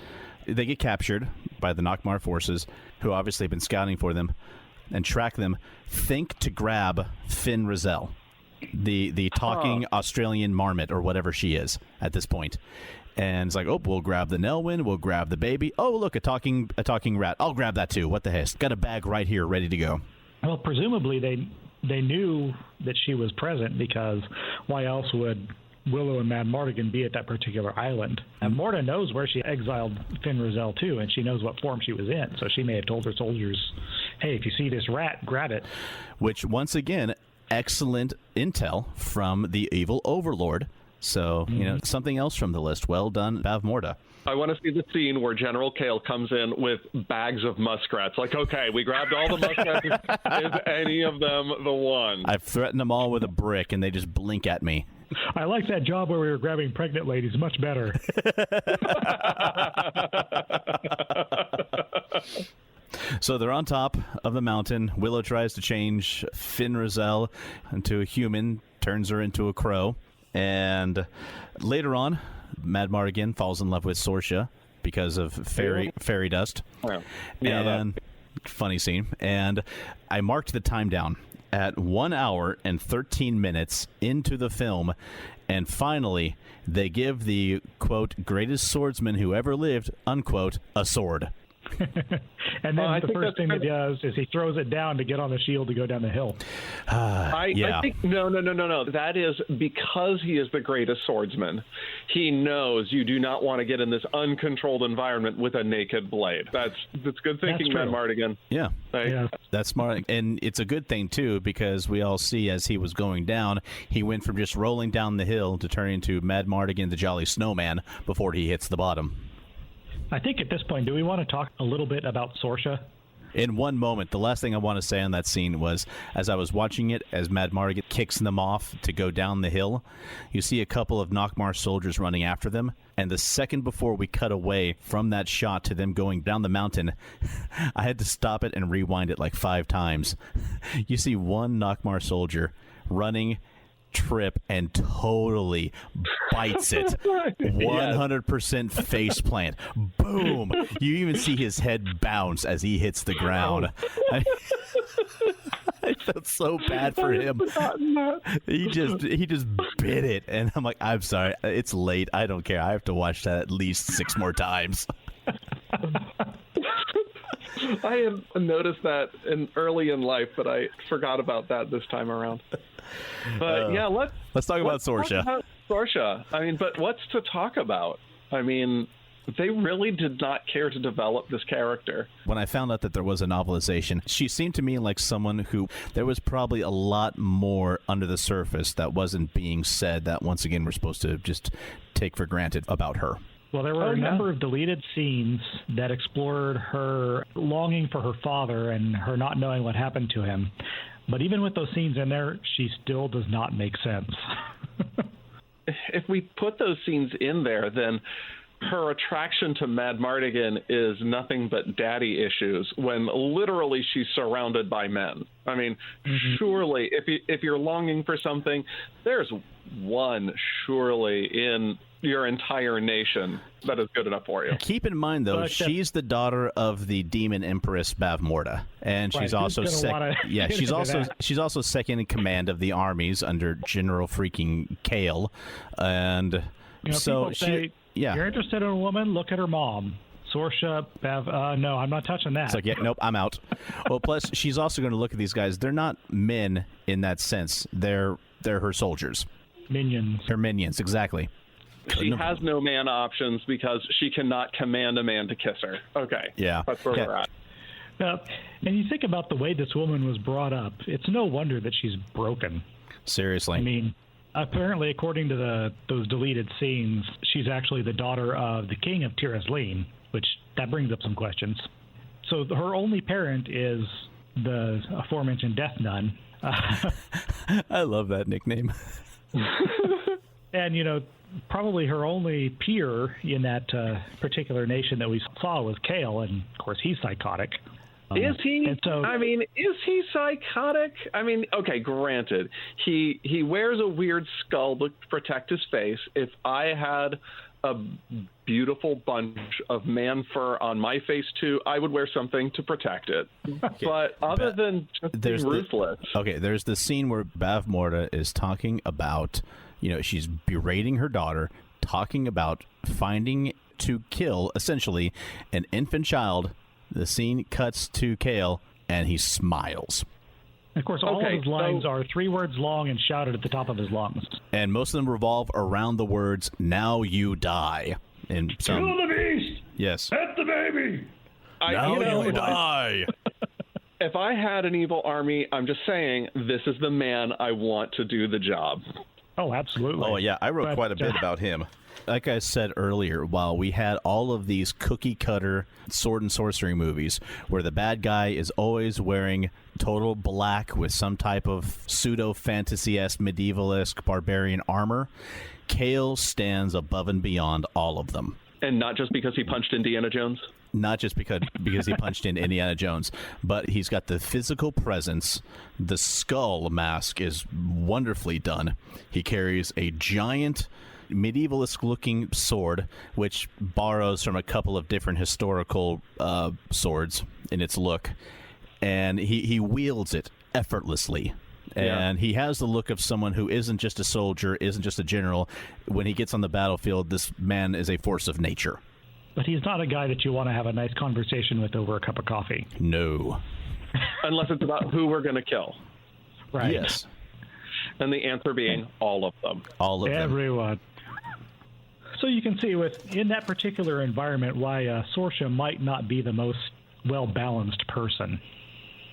They get captured by the Nockmaar forces, who obviously have been scouting for them and track them. Think to grab Finn Rizal, the talking Australian marmot or whatever she is at this point. And it's like, oh, we'll grab the Nelwyn, we'll grab the baby. Oh, look, a talking rat. I'll grab that too. What the heck? Got a bag right here ready to go. Well, presumably they knew that she was present, because why else would Willow and Mad Mardigan be at that particular island? And Morta knows where she exiled Finn Rizal too, and she knows what form she was in. So she may have told her soldiers, hey, if you see this rat, grab it. Which, once again, excellent intel from the evil overlord. So, something else from the list. Well done, Bav Morta. I want to see the scene where General Kale comes in with bags of muskrats. Like, okay, we grabbed all the muskrats. Is any of them the one? I've threatened them all with a brick, and they just blink at me. I like that job where we were grabbing pregnant ladies much better. So they're on top of the mountain. Willow tries to change Finn Rizal into a human, turns her into a crow. And later on, Mad Mardigan falls in love with Sorsha because of fairy dust. Oh, yeah, and funny scene. And I marked the time down at 1 hour and 13 minutes into the film. And finally, they give the, quote, greatest swordsman who ever lived, unquote, a sword. And then the first thing he does is he throws it down to get on the shield to go down the hill. I think no. That is because he is the greatest swordsman. He knows you do not want to get in this uncontrolled environment with a naked blade. That's good thinking, Mad Mardigan. Yeah. Yeah. That's smart. And it's a good thing, too, because we all see as he was going down, he went from just rolling down the hill to turning into Mad Mardigan the Jolly Snowman before he hits the bottom. I think at this point, do we want to talk a little bit about Sorsha? In one moment, the last thing I want to say on that scene was, as I was watching it, as Mad Mardigan kicks them off to go down the hill, you see a couple of Nockmaar soldiers running after them, and the second before we cut away from that shot to them going down the mountain, I had to stop it and rewind it like 5 times. You see one Nockmaar soldier running, trip, and totally bites it. 100% face plant. Boom! You even see his head bounce as he hits the ground. I felt so bad for him. He just bit it, and I'm like, I'm sorry, it's late. I don't care. I have to watch that at least 6 more times. I had noticed that early in life, but I forgot about that this time around. But let's talk about Sorsha. I mean, but what's to talk about? I mean, they really did not care to develop this character. When I found out that there was a novelization, she seemed to me like someone who there was probably a lot more under the surface that wasn't being said that, once again, we're supposed to just take for granted about her. Well, there were a number of deleted scenes that explored her longing for her father and her not knowing what happened to him. But even with those scenes in there, she still does not make sense. If we put those scenes in there, then her attraction to Mad Mardigan is nothing but daddy issues when literally she's surrounded by men. I mean, surely if you're longing for something, there's one surely in your entire nation that is good enough for you. Keep in mind, though, she's the daughter of the demon empress Bav Morta, and she's also she's also second in command of the armies under General freaking Kale, and so say, you're interested in a woman, look at her mom. Sorsha, Bav, no, I'm not touching that. It's like, nope, I'm out. Well, plus, she's also going to look at these guys. They're not men in that sense. They're her soldiers. Minions. They're minions, exactly. She has no man options because she cannot command a man to kiss her. Okay. Yeah. That's where we're at. And you think about the way this woman was brought up. It's no wonder that she's broken. Seriously. I mean, apparently, according to those deleted scenes, she's actually the daughter of the king of Tir-Asleen, which that brings up some questions. So her only parent is the aforementioned Death Nun. I love that nickname. And, probably her only peer in that particular nation that we saw was Kale, and of course he's psychotic. Is he? Is he psychotic? Okay, granted, he wears a weird skull to protect his face. If I had a beautiful bunch of man fur on my face too, I would wear something to protect it. Okay. But other than just being ruthless. There's the scene where Bavmorda is talking about, she's berating her daughter, talking about finding to kill, essentially, an infant child. The scene cuts to Kale, and he smiles. Of course, all of his lines are 3 words long and shouted at the top of his lungs. And most of them revolve around the words, "Now you die." Kill the beast! Yes. Pet the baby! Now you die! If I had an evil army, I'm just saying, this is the man I want to do the job. Oh, absolutely. Oh, yeah. I wrote quite a bit about him. Like I said earlier, while we had all of these cookie-cutter sword and sorcery movies where the bad guy is always wearing total black with some type of pseudo-fantasy-esque, medieval-esque barbarian armor, Kale stands above and beyond all of them. And not just because he punched Indiana Jones? Not just because he punched in Indiana Jones, but he's got the physical presence. The skull mask is wonderfully done. He carries a giant medievalist-looking sword, which borrows from a couple of different historical swords in its look, and he wields it effortlessly. And he has the look of someone who isn't just a soldier, isn't just a general. When he gets on the battlefield, this man is a force of nature. But he's not a guy that you want to have a nice conversation with over a cup of coffee. No. Unless it's about who we're going to kill. Right. Yes. And the answer being all of them. All of them. Everyone. So you can see in that particular environment why Sorsha might not be the most well-balanced person.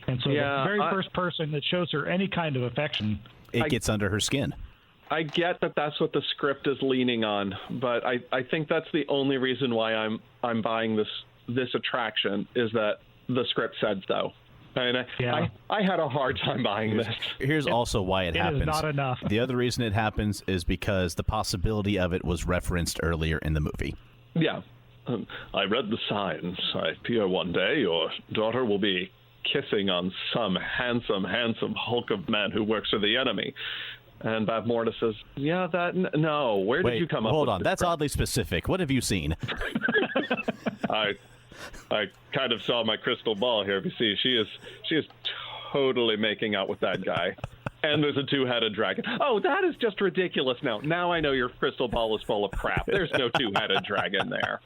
And so the very first person that shows her any kind of affection, it gets under her skin. I get that that's what the script is leaning on, but I think that's the only reason why I'm buying this attraction is that the script said so. And I had a hard time buying this. Here's also why it happens. It is not enough. The other reason it happens is because the possibility of it was referenced earlier in the movie. Yeah. I read the signs. I fear one day your daughter will be kissing on some handsome hulk of man who works for the enemy. And Bavmorda says, no, where did you come up with Hold on, that's oddly specific. What have you seen? I kind of saw my crystal ball here. You see, she is totally making out with that guy. And there's a 2-headed dragon. Oh, that is just ridiculous now. Now I know your crystal ball is full of crap. There's no 2-headed dragon there.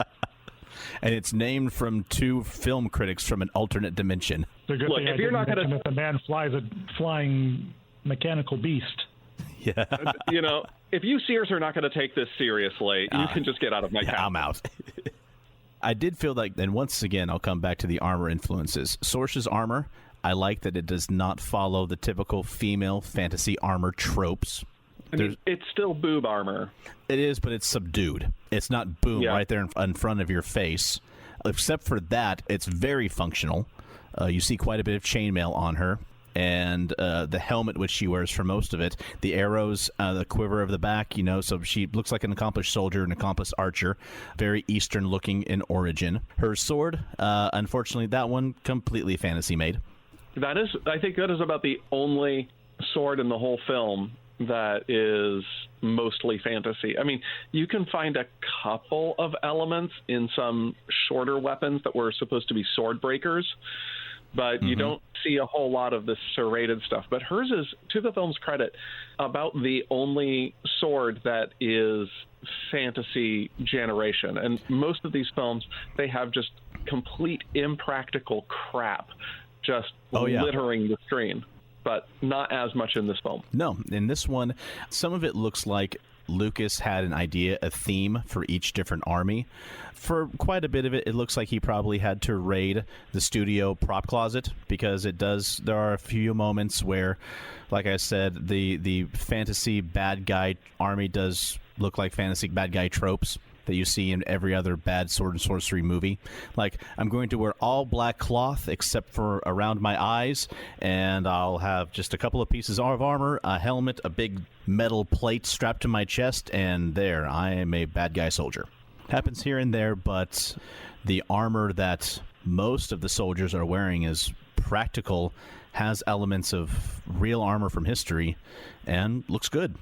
And it's named from 2 film critics from an alternate dimension. Look, if you're not going to... The man flies a flying mechanical beast. Yeah. If you Sears are not going to take this seriously, you can just get out of my town. I'm out. I did feel like, and once again, I'll come back to the armor influences. Sorsha's armor, I like that it does not follow the typical female fantasy armor tropes. It's still boob armor. It is, but it's subdued. It's not boom right there in front of your face. Except for that, it's very functional. You see quite a bit of chainmail on her. And the helmet, which she wears for most of it, the arrows, the quiver of the back, so she looks like an accomplished soldier, an accomplished archer, very Eastern-looking in origin. Her sword, unfortunately, that one completely fantasy-made. I think that is about the only sword in the whole film that is mostly fantasy. I mean, you can find a couple of elements in some shorter weapons that were supposed to be sword breakers, but you don't see a whole lot of this serrated stuff. But hers is, to the film's credit, about the only sword that is fantasy generation. And most of these films, they have just complete impractical crap just littering the screen. But not as much in this film. No, in this one, some of it looks like Lucas had an idea, a theme for each different army. For quite a bit of it, it looks like he probably had to raid the studio prop closet, because there are a few moments where, like I said, the fantasy bad guy army does look like fantasy bad guy tropes that you see in every other bad sword and sorcery movie. Like, I'm going to wear all black cloth except for around my eyes, and I'll have just a couple of pieces of armor, a helmet, a big metal plate strapped to my chest, and there, I am a bad guy soldier. Happens here and there, but the armor that most of the soldiers are wearing is practical, has elements of real armor from history, and looks good.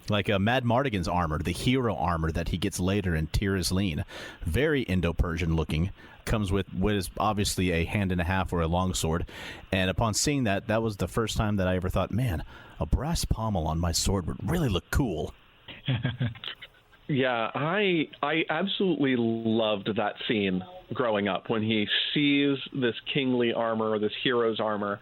Like Mad Mardigan's armor, the hero armor that he gets later in Tir Asleen, very Indo-Persian looking, comes with what is obviously a hand and a half or a longsword. And upon seeing that, that was the first time that I ever thought, man, a brass pommel on my sword would really look cool. Yeah, I absolutely loved that scene growing up when he sees this kingly armor, this hero's armor,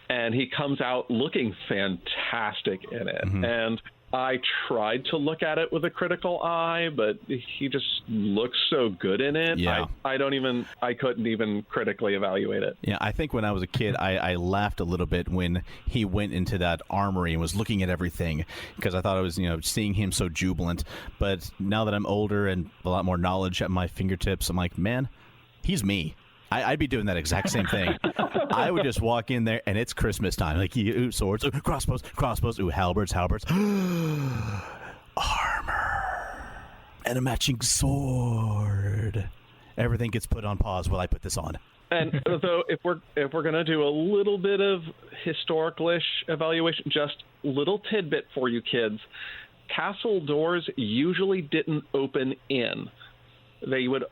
and he comes out looking fantastic in it. Mm-hmm. And I tried to look at it with a critical eye, but he just looks so good in it. Yeah. I couldn't even critically evaluate it. Yeah, I think when I was a kid, I laughed a little bit when he went into that armory and was looking at everything, because I thought I was, seeing him so jubilant. But now that I'm older and a lot more knowledge at my fingertips, I'm like, man, he's me. I'd be doing that exact same thing. I would just walk in there, and it's Christmas time. Like, ooh, swords, ooh, crossbows, ooh, halberds. Armor. And a matching sword. Everything gets put on pause while I put this on. And so if we're going to do a little bit of historical-ish evaluation, just little tidbit for you kids, castle doors usually didn't open in. They would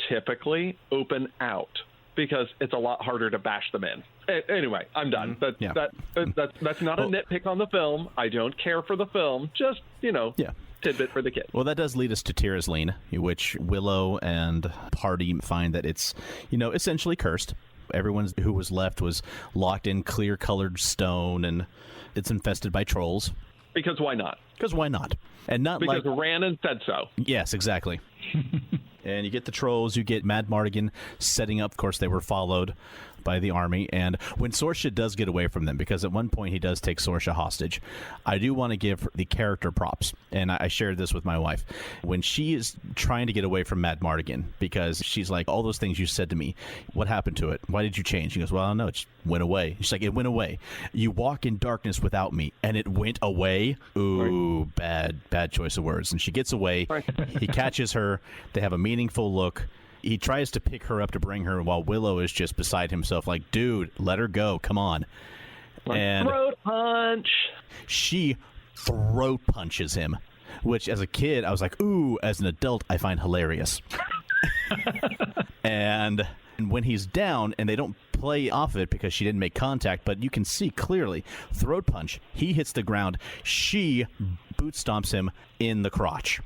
typically open out, because it's a lot harder to bash them in. Anyway, I'm done. That's not a nitpick on the film. I don't care for the film. Just, tidbit for the kid. Well, that does lead us to Tir Asleen, which Willow and party find that it's, essentially cursed. Everyone who was left was locked in clear-colored stone, and it's infested by trolls. Because why not? Because why not? And not because like Rhiannon said so. Yes, exactly. And you get the trolls, you get Mad Mardigan setting up. Of course, they were followed by the army. And when Sorsha does get away from them, because at one point he does take Sorsha hostage, I do want to give the character props. And I shared this with my wife. When she is trying to get away from Mad Mardigan, because she's like, all those things you said to me, what happened to it? Why did you change? She goes, well, I don't know. It just went away. She's like, it went away. You walk in darkness without me, and it went away. Ooh, bad choice of words. And she gets away. He catches her. They have a meaningful look. He tries to pick her up to bring her, while Willow is just beside himself like, dude, let her go. Come on. And throat punch. She throat punches him, which as a kid, I was like, ooh, as an adult, I find hilarious. And when he's down, and they don't play off of it because she didn't make contact, but you can see clearly, throat punch, he hits the ground, she boot stomps him in the crotch.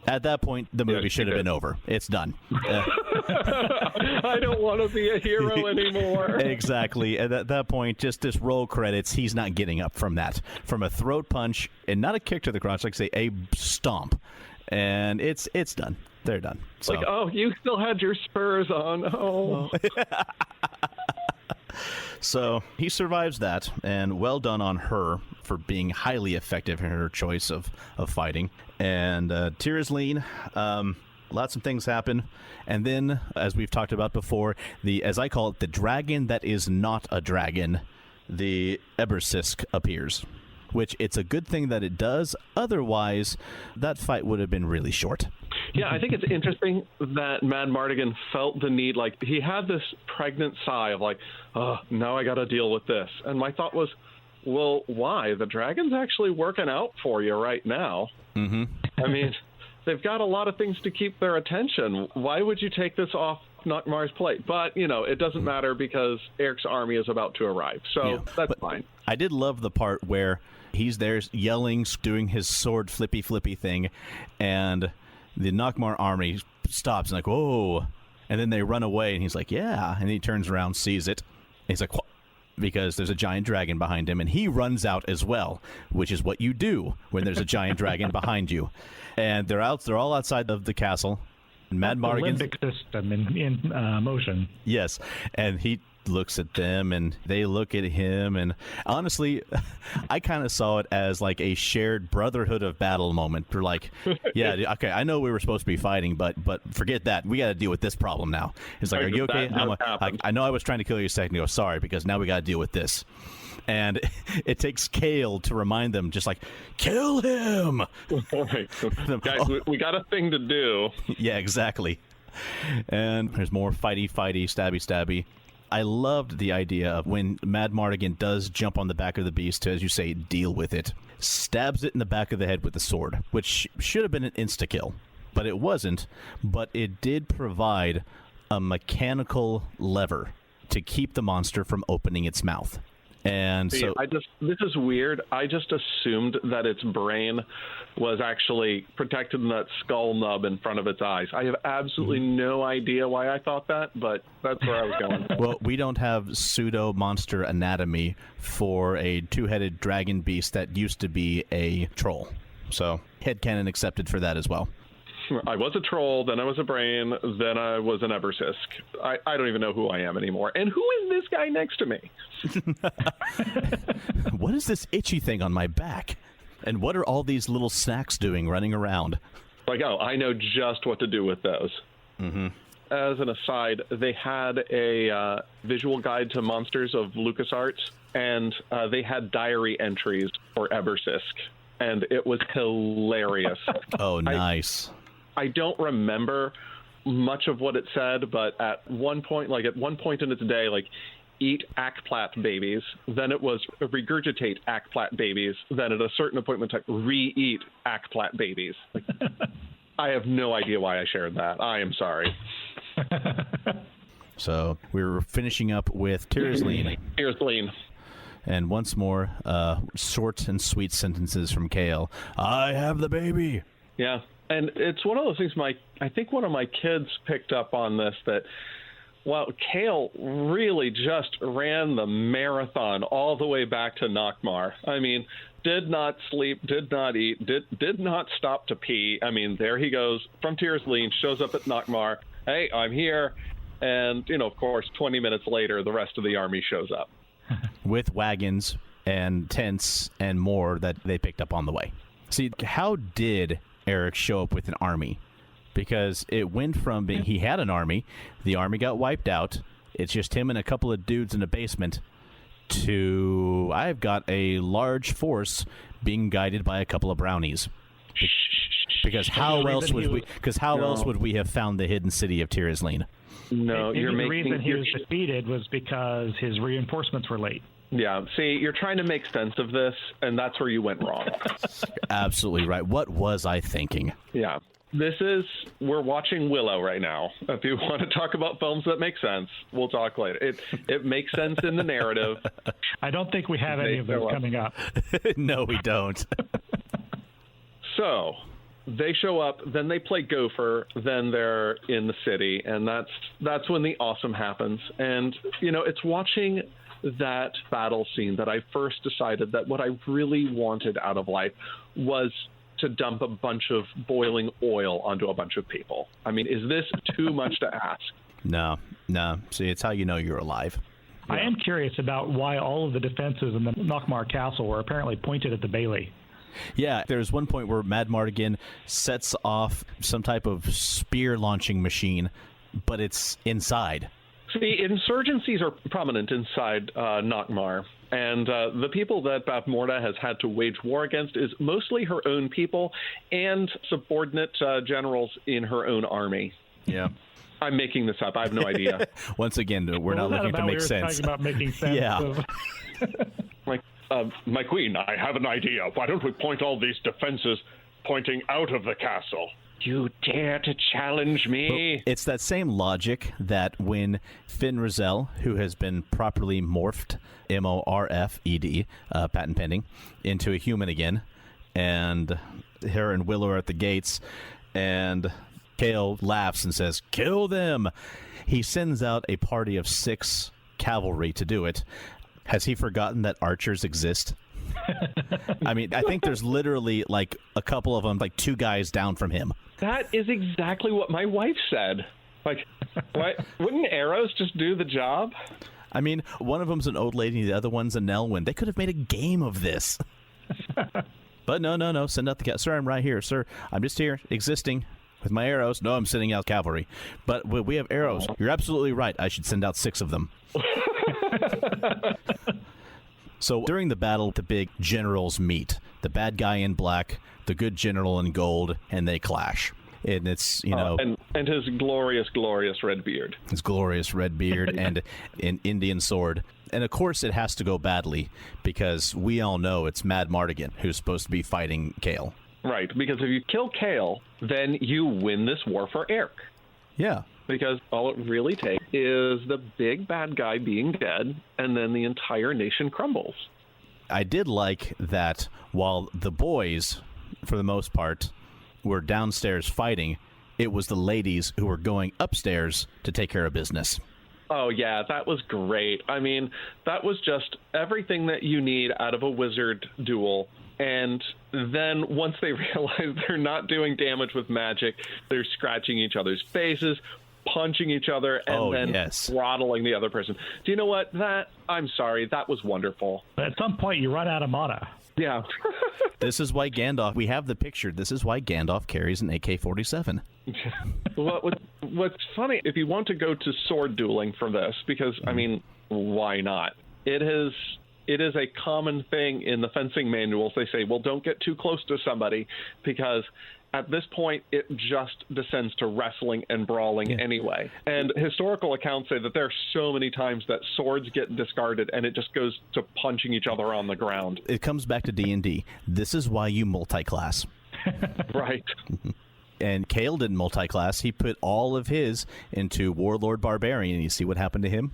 At that point, the movie should have been over. It's done. I don't want to be a hero anymore. Exactly. At that point, just roll credits. He's not getting up from that. From a throat punch, and not a kick to the crotch, like say a stomp. And it's done. They're done. So. Like, oh, you still had your spurs on. Oh. So he survives that, and well done on her for being highly effective in her choice of fighting. And Tir Asleen, lots of things happen. And then, as we've talked about before, as I call it, the dragon that is not a dragon, the Ebersisk appears. Which it's a good thing that it does. Otherwise, that fight would have been really short. Yeah, I think it's interesting that Mad Mardigan felt the need, like, he had this pregnant sigh of like, oh, now I got to deal with this. And my thought was, well, why? The dragon's actually working out for you right now. Mm-hmm. I mean, they've got a lot of things to keep their attention. Why would you take this off Nockmar's plate? But, it doesn't matter because Eric's army is about to arrive. So that's fine. I did love the part where he's there yelling, doing his sword flippy thing, and the Nockmar army stops and like, whoa. And then they run away, and he's like, yeah. And he turns around, sees it. And he's like, because there's a giant dragon behind him, and he runs out as well, which is what you do when there's a giant dragon behind you. And they're all outside of the castle. Mad Mardigan's limbic system in motion. Yes, and he looks at them and they look at him, and honestly I kind of saw it as like a shared brotherhood of battle moment. We're like, yeah, okay, I know we were supposed to be fighting, but forget that, we got to deal with this problem now. It's like, are you okay? I know I was trying to kill you a second ago, sorry, because now we got to deal with this. And it takes Kale to remind them, just like, kill him. Guys, we got a thing to do. Yeah, exactly. And there's more fighty, stabby. I loved the idea of when Mad Mardigan does jump on the back of the beast to, as you say, deal with it, stabs it in the back of the head with the sword, which should have been an insta-kill, but it wasn't. But it did provide a mechanical lever to keep the monster from opening its mouth. And see, so this is weird. I just assumed that its brain was actually protected in that skull nub in front of its eyes. I have absolutely no idea why I thought that, but that's where I was going. Well, we don't have pseudo monster anatomy for a two-headed dragon beast that used to be a troll. So headcanon accepted for that as well. I was a troll, then I was a brain, then I was an Ebersisk. I don't even know who I am anymore. And who is this guy next to me? What is this itchy thing on my back? And what are all these little snacks doing running around? Like, oh, I know just what to do with those. Mm-hmm. As an aside, they had a visual guide to monsters of LucasArts, and they had diary entries for Ebersisk, and it was hilarious. Oh, nice. I don't remember much of what it said, but at one point in its day, like, eat Akplat babies, then it was regurgitate Akplat babies, then at a certain appointment type, re-eat Akplat babies. Like, I have no idea why I shared that. I am sorry. So we were finishing up with Tirzleen. And once more, short and sweet sentences from Kale. I have the baby. Yeah. And it's one of those things, I think one of my kids picked up on this, that, well, Kale really just ran the marathon all the way back to Nockmaar. I mean, did not sleep, did not eat, did not stop to pee. I mean, there he goes from Tirzleen, shows up at Nockmaar. Hey, I'm here. And, of course, 20 minutes later, the rest of the army shows up. With wagons and tents and more that they picked up on the way. See, how did Eric show up with an army? Because it went from being he had an army, the army got wiped out, it's just him and a couple of dudes in a basement, to I've got a large force being guided by a couple of brownies. Because how else would we have found the hidden city of Tirzleen? No, the reason he was defeated was because his reinforcements were late. Yeah, see, you're trying to make sense of this, and that's where you went wrong. Absolutely right. What was I thinking? Yeah. We're watching Willow right now. If you want to talk about films that make sense, we'll talk later. It makes sense in the narrative. I don't think we have any of those coming up. No, we don't. So they show up, then they play Gopher, then they're in the city, and that's when the awesome happens. And, it's watching that battle scene that I first decided that what I really wanted out of life was to dump a bunch of boiling oil onto a bunch of people. I mean, is this too much to ask? No. See, it's how you know you're alive. I am curious about why all of the defenses in the Nockmaar Castle were apparently pointed at the Bailey. Yeah, there's one point where Mad Mardigan sets off some type of spear launching machine, but it's inside. See, insurgencies are prominent inside Nockmaar, and the people that Bavmorda has had to wage war against is mostly her own people and subordinate generals in her own army. Yeah. I'm making this up. I have no idea. Once again, we're not looking to make sense. Talking about making sense. Yeah. My queen, I have an idea. Why don't we point all these defenses pointing out of the castle? You dare to challenge me? But it's that same logic that when Finn Rizal, who has been properly morphed, M-O-R-F-E-D, patent pending, into a human again, and her and Willow are at the gates, and Kale laughs and says, "Kill them!" He sends out a party of 6 cavalry to do it. Has he forgotten that archers exist? I mean, I think there's literally like a couple of them, like 2 guys down from him. That is exactly what my wife said. Like, what? Wouldn't arrows just do the job? I mean, one of them's an old lady, the other one's an Elwyn. They could have made a game of this. But no. Send out the sir, I'm right here, sir. I'm just here, existing with my arrows. No, I'm sending out cavalry. But we have arrows. You're absolutely right. I should send out 6 of them. So during the battle, the big generals meet. The bad guy in black, the good general in gold, and they clash. And it's, and his glorious red beard. His glorious red beard and an Indian sword. And of course it has to go badly because we all know it's Mad Mardigan who's supposed to be fighting Kale. Right, because if you kill Kale, then you win this war for Eric. Yeah. Because all it really takes is the big bad guy being dead, and then the entire nation crumbles. I did like that while the boys, for the most part, were downstairs fighting, it was the ladies who were going upstairs to take care of business. Oh, yeah, that was great. I mean, that was just everything that you need out of a wizard duel. And then once they realize they're not doing damage with magic, they're scratching each other's faces, punching each other, and throttling the other person. Do you know what? I'm sorry, that was wonderful. At some point, you run out of mana. Yeah. This is why Gandalf, we have the picture, this is why Gandalf carries an AK-47. What's funny, if you want to go to sword dueling for this, because, I mean, why not? It is a common thing in the fencing manuals. They say, well, don't get too close to somebody because at this point, it just descends to wrestling and brawling anyway. And historical accounts say that there are so many times that swords get discarded and it just goes to punching each other on the ground. It comes back to D&D. This is why you multi-class. Right. And Kale didn't multi-class. He put all of his into Warlord Barbarian. You see what happened to him?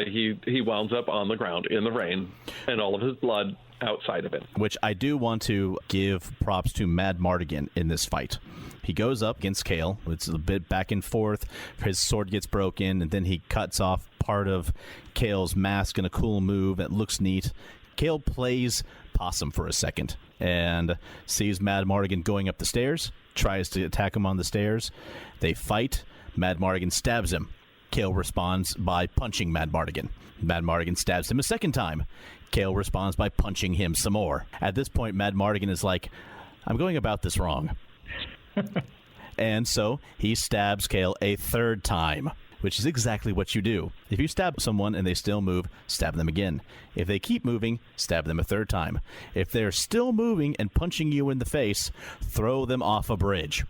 He wounds up on the ground in the rain, and all of his blood outside of it. Which I do want to give props to Mad Mardigan in this fight. He goes up against Kale. It's a bit back and forth. His sword gets broken, and then he cuts off part of Kale's mask in a cool move that looks neat. Kale plays possum for a second and sees Mad Mardigan going up the stairs, tries to attack him on the stairs. They fight. Mad Mardigan stabs him. Kale responds by punching Mad Mardigan. Mad Mardigan stabs him a second time. Kale responds by punching him some more. At this point, Mad Mardigan is like, I'm going about this wrong. And so he stabs Kale a third time, which is exactly what you do. If you stab someone and they still move, stab them again. If they keep moving, stab them a third time. If they're still moving and punching you in the face, throw them off a bridge.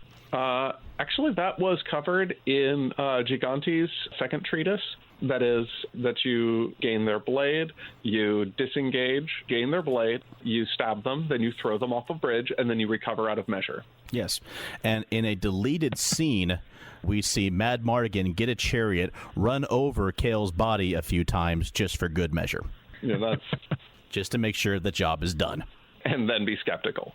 Actually, that was covered in Gigante's second treatise. That is, that you gain their blade, you disengage, gain their blade, you stab them, then you throw them off a bridge, and then you recover out of measure. Yes, and in a deleted scene, we see Mad Mardigan get a chariot, run over Kale's body a few times just for good measure. Yeah, that's... just to make sure the job is done. And then be skeptical.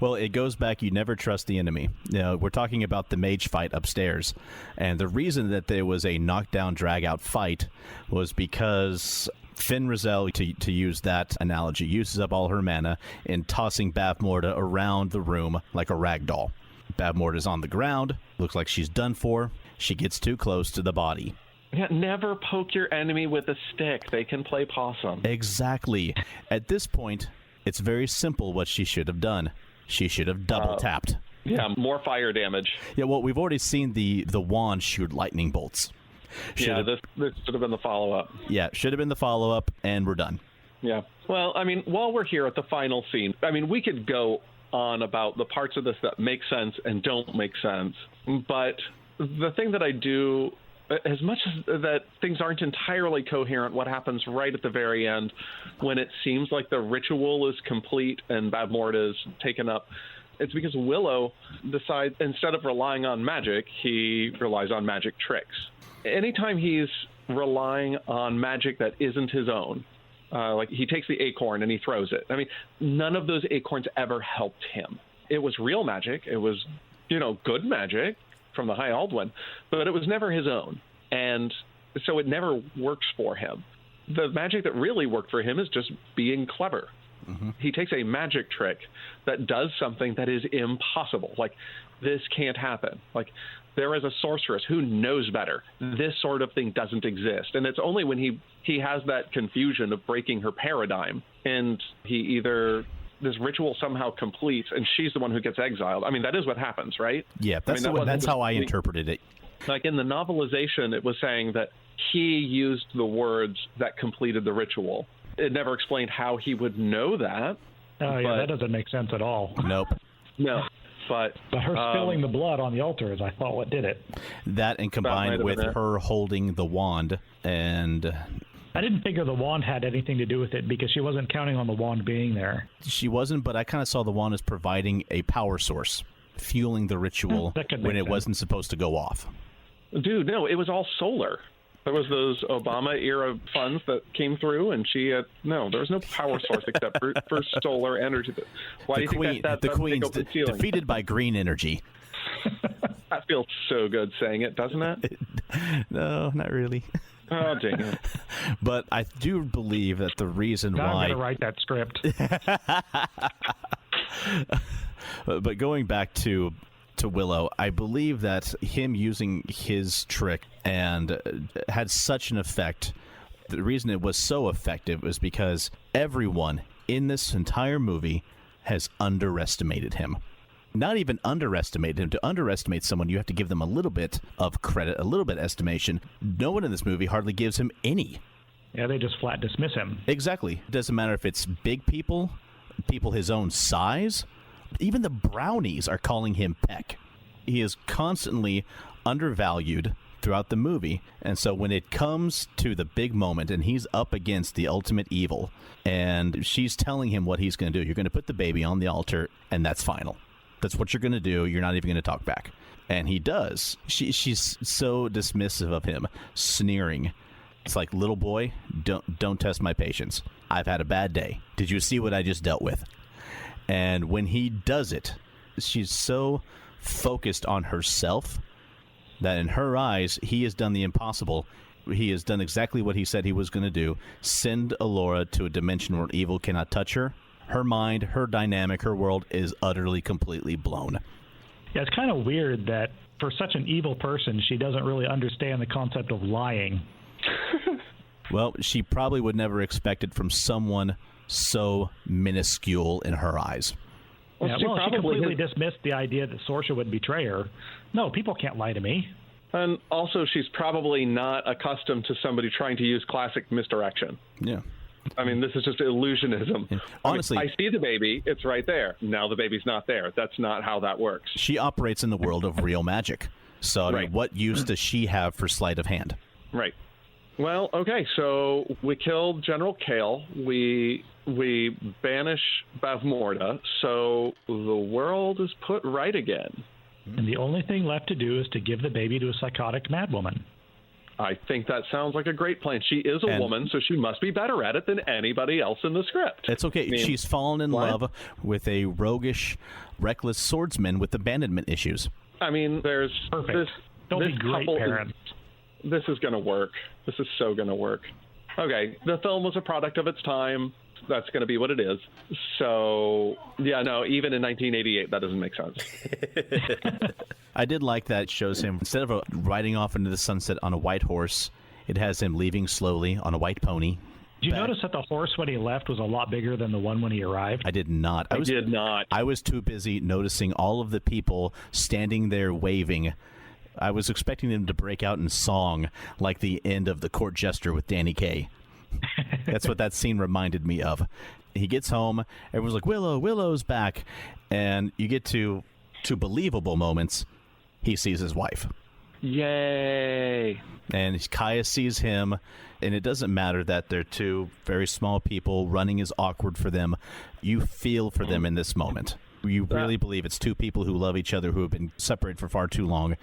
Well, it goes back, you never trust the enemy. We're talking about the mage fight upstairs. And the reason that there was a knockdown, drag-out fight was because Finn Rizal, to use that analogy, uses up all her mana in tossing Bavmorda around the room like a rag doll. Bavmorda's on the ground, looks like she's done for. She gets too close to the body. Yeah, never poke your enemy with a stick. They can play possum. Exactly. At this point, it's very simple what she should have done. She should have double tapped. Yeah, more fire damage. Yeah, well, we've already seen the wand shoot lightning bolts. This should have been the follow-up. Yeah, should have been the follow-up, and we're done. Yeah. Well, I mean, while we're here at the final scene, I mean, we could go on about the parts of this that make sense and don't make sense. But the thing that I do, as much as that things aren't entirely coherent, what happens right at the very end when it seems like the ritual is complete and Bavmorda is taken up, it's because Willow decides, instead of relying on magic, he relies on magic tricks. Anytime he's relying on magic that isn't his own, like he takes the acorn and he throws it. I mean, none of those acorns ever helped him. It was real magic. It was, good magic from the High Aldwin, but it was never his own. And so it never works for him. the magic that really worked for him is just being clever. Mm-hmm. He takes a magic trick that does something that is impossible. Like, this can't happen. Like, there is a sorceress who knows better. This sort of thing doesn't exist. And it's only when he has that confusion of breaking her paradigm, and he either this ritual somehow completes and she's the one who gets exiled. I mean, that is what happens, right? Yeah, that's how I interpreted it. Like, in the novelization, it was saying that he used the words that completed the ritual. It never explained how he would know that. Oh, yeah, that doesn't make sense at all. Nope. No, but her spilling the blood on the altar is, I thought, what did it. That, and combined with her holding the wand, and I didn't figure the wand had anything to do with it because she wasn't counting on the wand being there. She wasn't, but I kind of saw the wand as providing a power source, fueling the ritual when it wasn't supposed to go off. Dude, no, it was all solar. There was those Obama-era funds that came through, and she had there was no power source except for solar energy. Why do you think that's the Queen's defeated by green energy? That feels so good saying it, doesn't it? No, not really. Oh, dang it. But I do believe that the reason why... I'm going to write that script. But going back to Willow, I believe that him using his trick and had such an effect. The reason it was so effective was because everyone in this entire movie has underestimated him. Not even underestimated him. To underestimate someone, you have to give them a little bit of credit, a little bit of estimation. No one in this movie hardly gives him any. Yeah, they just flat dismiss him. Exactly. It doesn't matter if it's big people his own size. Even the brownies are calling him Peck. He is constantly undervalued throughout the movie. And so when it comes to the big moment and he's up against the ultimate evil and she's telling him what he's going to do, you're going to put the baby on the altar and that's final. That's what you're going to do. You're not even going to talk back. And he does. She's so dismissive of him, sneering. It's like, little boy, don't test my patience. I've had a bad day. Did you see what I just dealt with? And when he does it, she's so focused on herself that in her eyes, he has done the impossible. He has done exactly what he said he was going to do. Send Allura to a dimension where evil cannot touch her. Her mind, her dynamic, her world is utterly, completely blown. Yeah, it's kind of weird that for such an evil person, she doesn't really understand the concept of lying. Well, she probably would never expect it from someone so minuscule in her eyes. Well, she completely dismissed the idea that Sorsha would betray her. No, people can't lie to me. And also, she's probably not accustomed to somebody trying to use classic misdirection. Yeah. I mean, this is just illusionism. Yeah. Honestly, I see the baby. It's right there. Now the baby's not there. That's not how that works. She operates in the world of real magic. So I mean, what use does she have for sleight of hand? Right. Well, okay, so we killed General Kale. We banish Bavmorda. So the world is put right again. And the only thing left to do is to give the baby to a psychotic madwoman. I think that sounds like a great plan. She is a woman, so she must be better at it than anybody else in the script. It's okay. I mean, she's fallen in love with a roguish, reckless swordsman with abandonment issues. I mean, there's perfect. Don't be great parents. This is going to work. This is so going to work. Okay, the film was a product of its time. That's going to be what it is. So, yeah, no, even in 1988, that doesn't make sense. I did like that it shows him, instead of riding off into the sunset on a white horse, it has him leaving slowly on a white pony. Did you notice that the horse when he left was a lot bigger than the one when he arrived? I did not. I did not. I was too busy noticing all of the people standing there waving. I was expecting them to break out in song like the end of The Court Jester with Danny Kaye. That's what that scene reminded me of. He gets home, everyone's like, Willow's back. And you get to believable moments. He sees his wife. Yay. And Kaya sees him, and it doesn't matter that they're two very small people. Running is awkward for them. You feel for them in this moment. You really believe it's two people who love each other, who have been separated for far too long,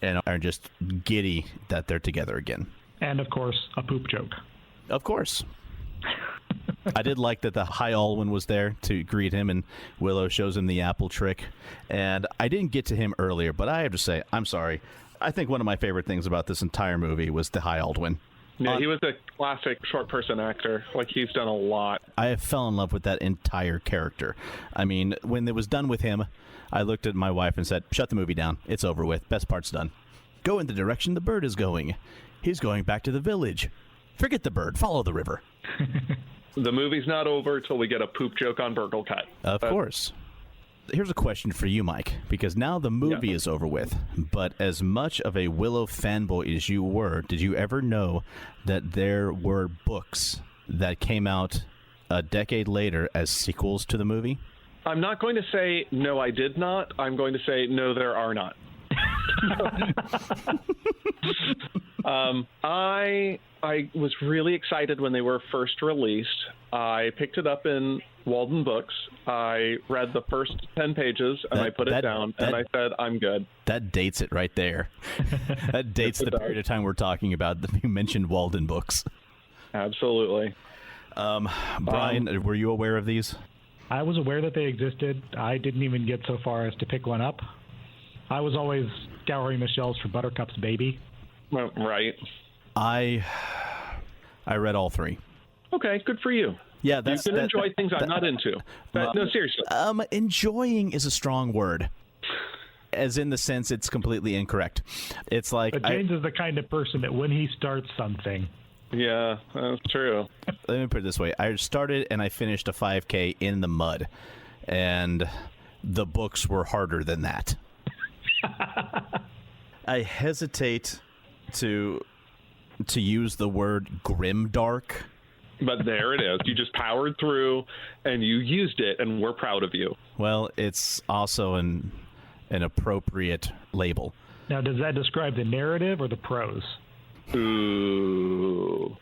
and are just giddy that they're together again. And, of course, a poop joke. Of course. I did like that the High Alwyn was there to greet him, and Willow shows him the apple trick. And I didn't get to him earlier, but I have to say, I'm sorry. I think one of my favorite things about this entire movie was the High Alwyn. Yeah, he was a classic short person actor. Like, he's done a lot. I fell in love with that entire character. I mean, when it was done with him, I looked at my wife and said, shut the movie down. It's over with. Best part's done. Go in the direction the bird is going. He's going back to the village. Forget the bird. Follow the river. The movie's not over till we get a poop joke on Burgle Cut. Of course. Here's a question for you, Mike, because now the movie is over with, but as much of a Willow fanboy as you were, did you ever know that there were books that came out a decade later as sequels to the movie? I'm not going to say, no, I did not. I'm going to say, no, there are not. I was really excited when they were first released. I picked it up in Walden Books. I read the first 10 pages, and I put it down, and I said, I'm good. That dates it right there. That dates the period of time we're talking about. You mentioned Walden Books. Absolutely. Brian, were you aware of these? I was aware that they existed. I didn't even get so far as to pick one up. I was always scouring the shelves for Buttercup's Baby. Well, right. I read all three. Okay, good for you. Yeah, you can enjoy things I'm not into. No, seriously. Enjoying is a strong word, as in the sense it's completely incorrect. It's like but James is the kind of person that when he starts something. Yeah, that's true. Let me put it this way: I started and I finished a 5K in the mud, and the books were harder than that. I hesitate to use the word grimdark. But there it is. You just powered through, and you used it, and we're proud of you. Well, it's also an appropriate label. Now, does that describe the narrative or the prose? Ooh.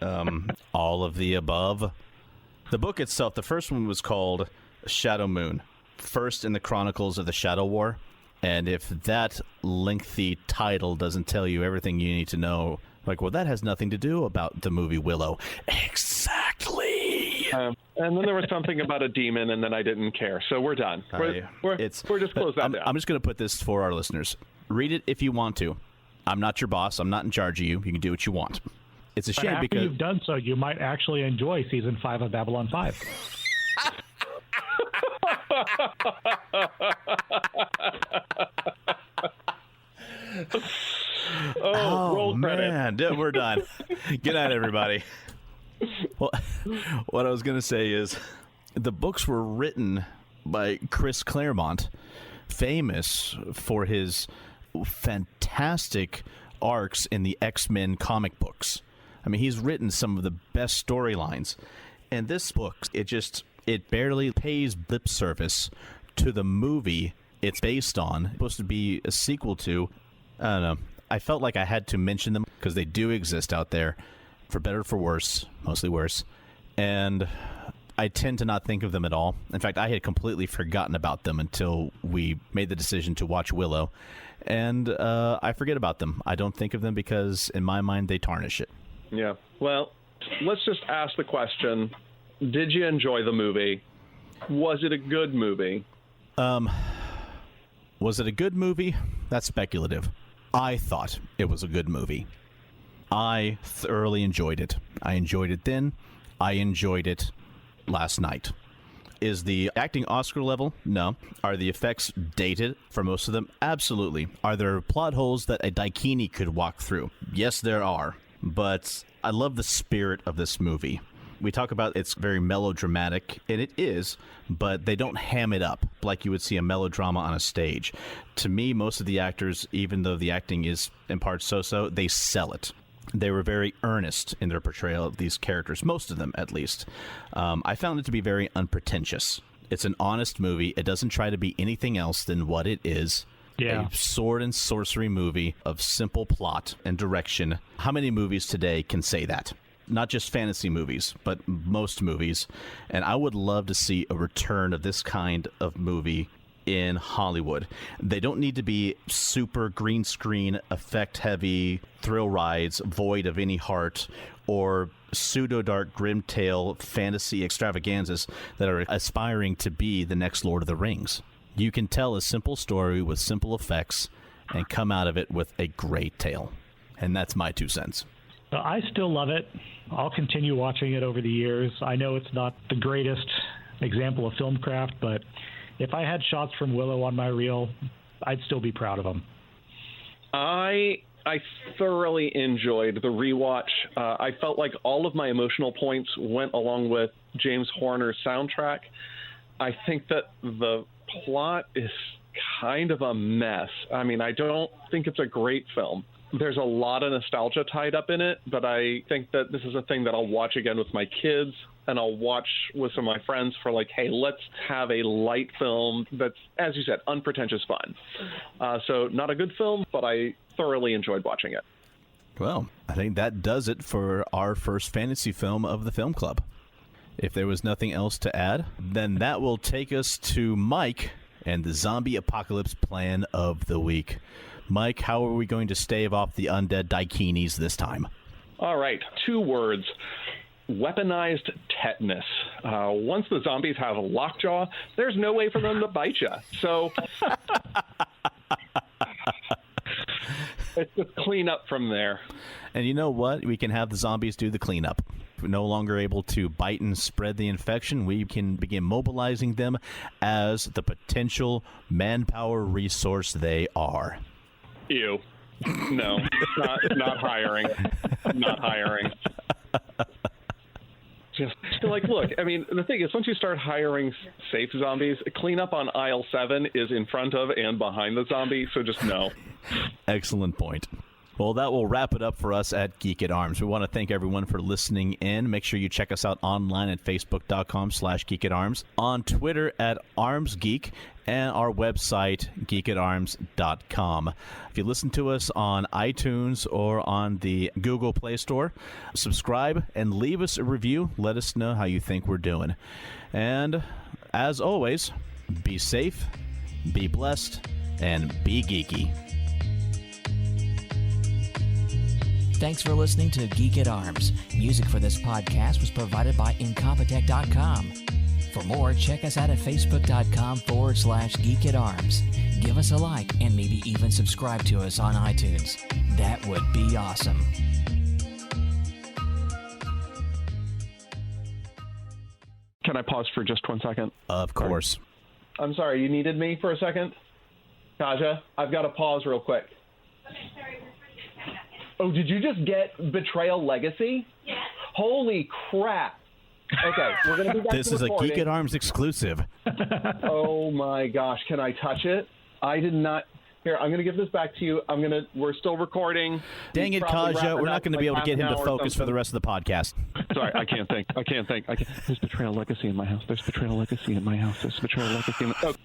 All of the above. The book itself, the first one was called Shadow Moon, first in the Chronicles of the Shadow War. And if that lengthy title doesn't tell you everything you need to know, like, well, that has nothing to do about the movie Willow. Exactly. And then there was something about a demon, and then I didn't care. So we're done. We're just close that down. I'm just going to put this for our listeners. Read it if you want to. I'm not your boss. I'm not in charge of you. You can do what you want. It's a shame after because you've done so, you might actually enjoy season 5 of Babylon 5. Roll credit. Man, we're done. Good night, everybody. Well, what I was going to say is the books were written by Chris Claremont, famous for his fantastic arcs in the X-Men comic books. I mean, he's written some of the best storylines. And this book, it barely pays lip service to the movie it's based on. It's supposed to be a sequel to. I don't know. I felt like I had to mention them because they do exist out there, for better or for worse, mostly worse. And I tend to not think of them at all. In fact, I had completely forgotten about them until we made the decision to watch Willow. And I forget about them. I don't think of them because, in my mind, they tarnish it. Yeah. Well, let's just ask the question, did you enjoy the movie? Was it a good movie? Was it a good movie? That's speculative. I thought it was a good movie. I thoroughly enjoyed it. I enjoyed it then. I enjoyed it last night. Is the acting Oscar level? No. Are the effects dated for most of them? Absolutely. Are there plot holes that a Daikini could walk through? Yes, there are. But I love the spirit of this movie. We talk about it's very melodramatic, and it is, but they don't ham it up like you would see a melodrama on a stage. To me, most of the actors, even though the acting is in part so-so, they sell it. They were very earnest in their portrayal of these characters, most of them at least. I found it to be very unpretentious. It's an honest movie. It doesn't try to be anything else than what it is. Yeah. A sword and sorcery movie of simple plot and direction. How many movies today can say that? Not just fantasy movies, but most movies. And I would love to see a return of this kind of movie in Hollywood. They don't need to be super green screen, effect heavy thrill rides, void of any heart, or pseudo-dark grim tale fantasy extravaganzas that are aspiring to be the next Lord of the Rings. You can tell a simple story with simple effects and come out of it with a great tale. And that's my 2 cents. I still love it. I'll continue watching it over the years. I know it's not the greatest example of filmcraft, but if I had shots from Willow on my reel, I'd still be proud of them. I thoroughly enjoyed the rewatch. I felt like all of my emotional points went along with James Horner's soundtrack. I think that the plot is kind of a mess. I mean, I don't think it's a great film. There's a lot of nostalgia tied up in it, but I think that this is a thing that I'll watch again with my kids, and I'll watch with some of my friends for like, hey, let's have a light film that's, as you said, unpretentious fun. So not a good film, but I thoroughly enjoyed watching it. Well, I think that does it for our first fantasy film of the film club. If there was nothing else to add, then that will take us to Mike and the zombie apocalypse plan of the week. Mike, how are we going to stave off the undead daikinis this time? All right, 2 words. Weaponized tetanus. Once the zombies have a lockjaw, there's no way for them to bite you. So it's just clean up from there. And you know what? We can have the zombies do the cleanup. If we're no longer able to bite and spread the infection, we can begin mobilizing them as the potential manpower resource they are. Ew. No, not hiring. Not hiring. Just like, look, I mean, the thing is, once you start hiring safe zombies, cleanup on aisle 7 is in front of and behind the zombie, so just no. Excellent point. Well, that will wrap it up for us at Geek at Arms. We want to thank everyone for listening in. Make sure you check us out online at facebook.com/Geek at Arms, on Twitter at ArmsGeek, and our website, geekatarms.com. If you listen to us on iTunes or on the Google Play Store, subscribe and leave us a review. Let us know how you think we're doing. And as always, be safe, be blessed, and be geeky. Thanks for listening to Geek at Arms. Music for this podcast was provided by Incompetech.com. For more, check us out at Facebook.com/Geek at Arms. Give us a like and maybe even subscribe to us on iTunes. That would be awesome. Can I pause for just 1 second? Of course. I'm sorry, you needed me for a second? Kaja, I've got to pause real quick. Oh, did you just get Betrayal Legacy? Yes. Holy crap. Okay, we're going to be back This to is a recording. Geek at Arms exclusive. Oh my gosh, can I touch it? I did not. Here, I'm going to give this back to you. We're still recording. Dang it, Kaja, we're not going to be able to get him to focus for the rest of the podcast. Sorry, I can't think. There's Betrayal Legacy in my house. There's Betrayal Legacy in my house. There's Betrayal Legacy in my... Oh.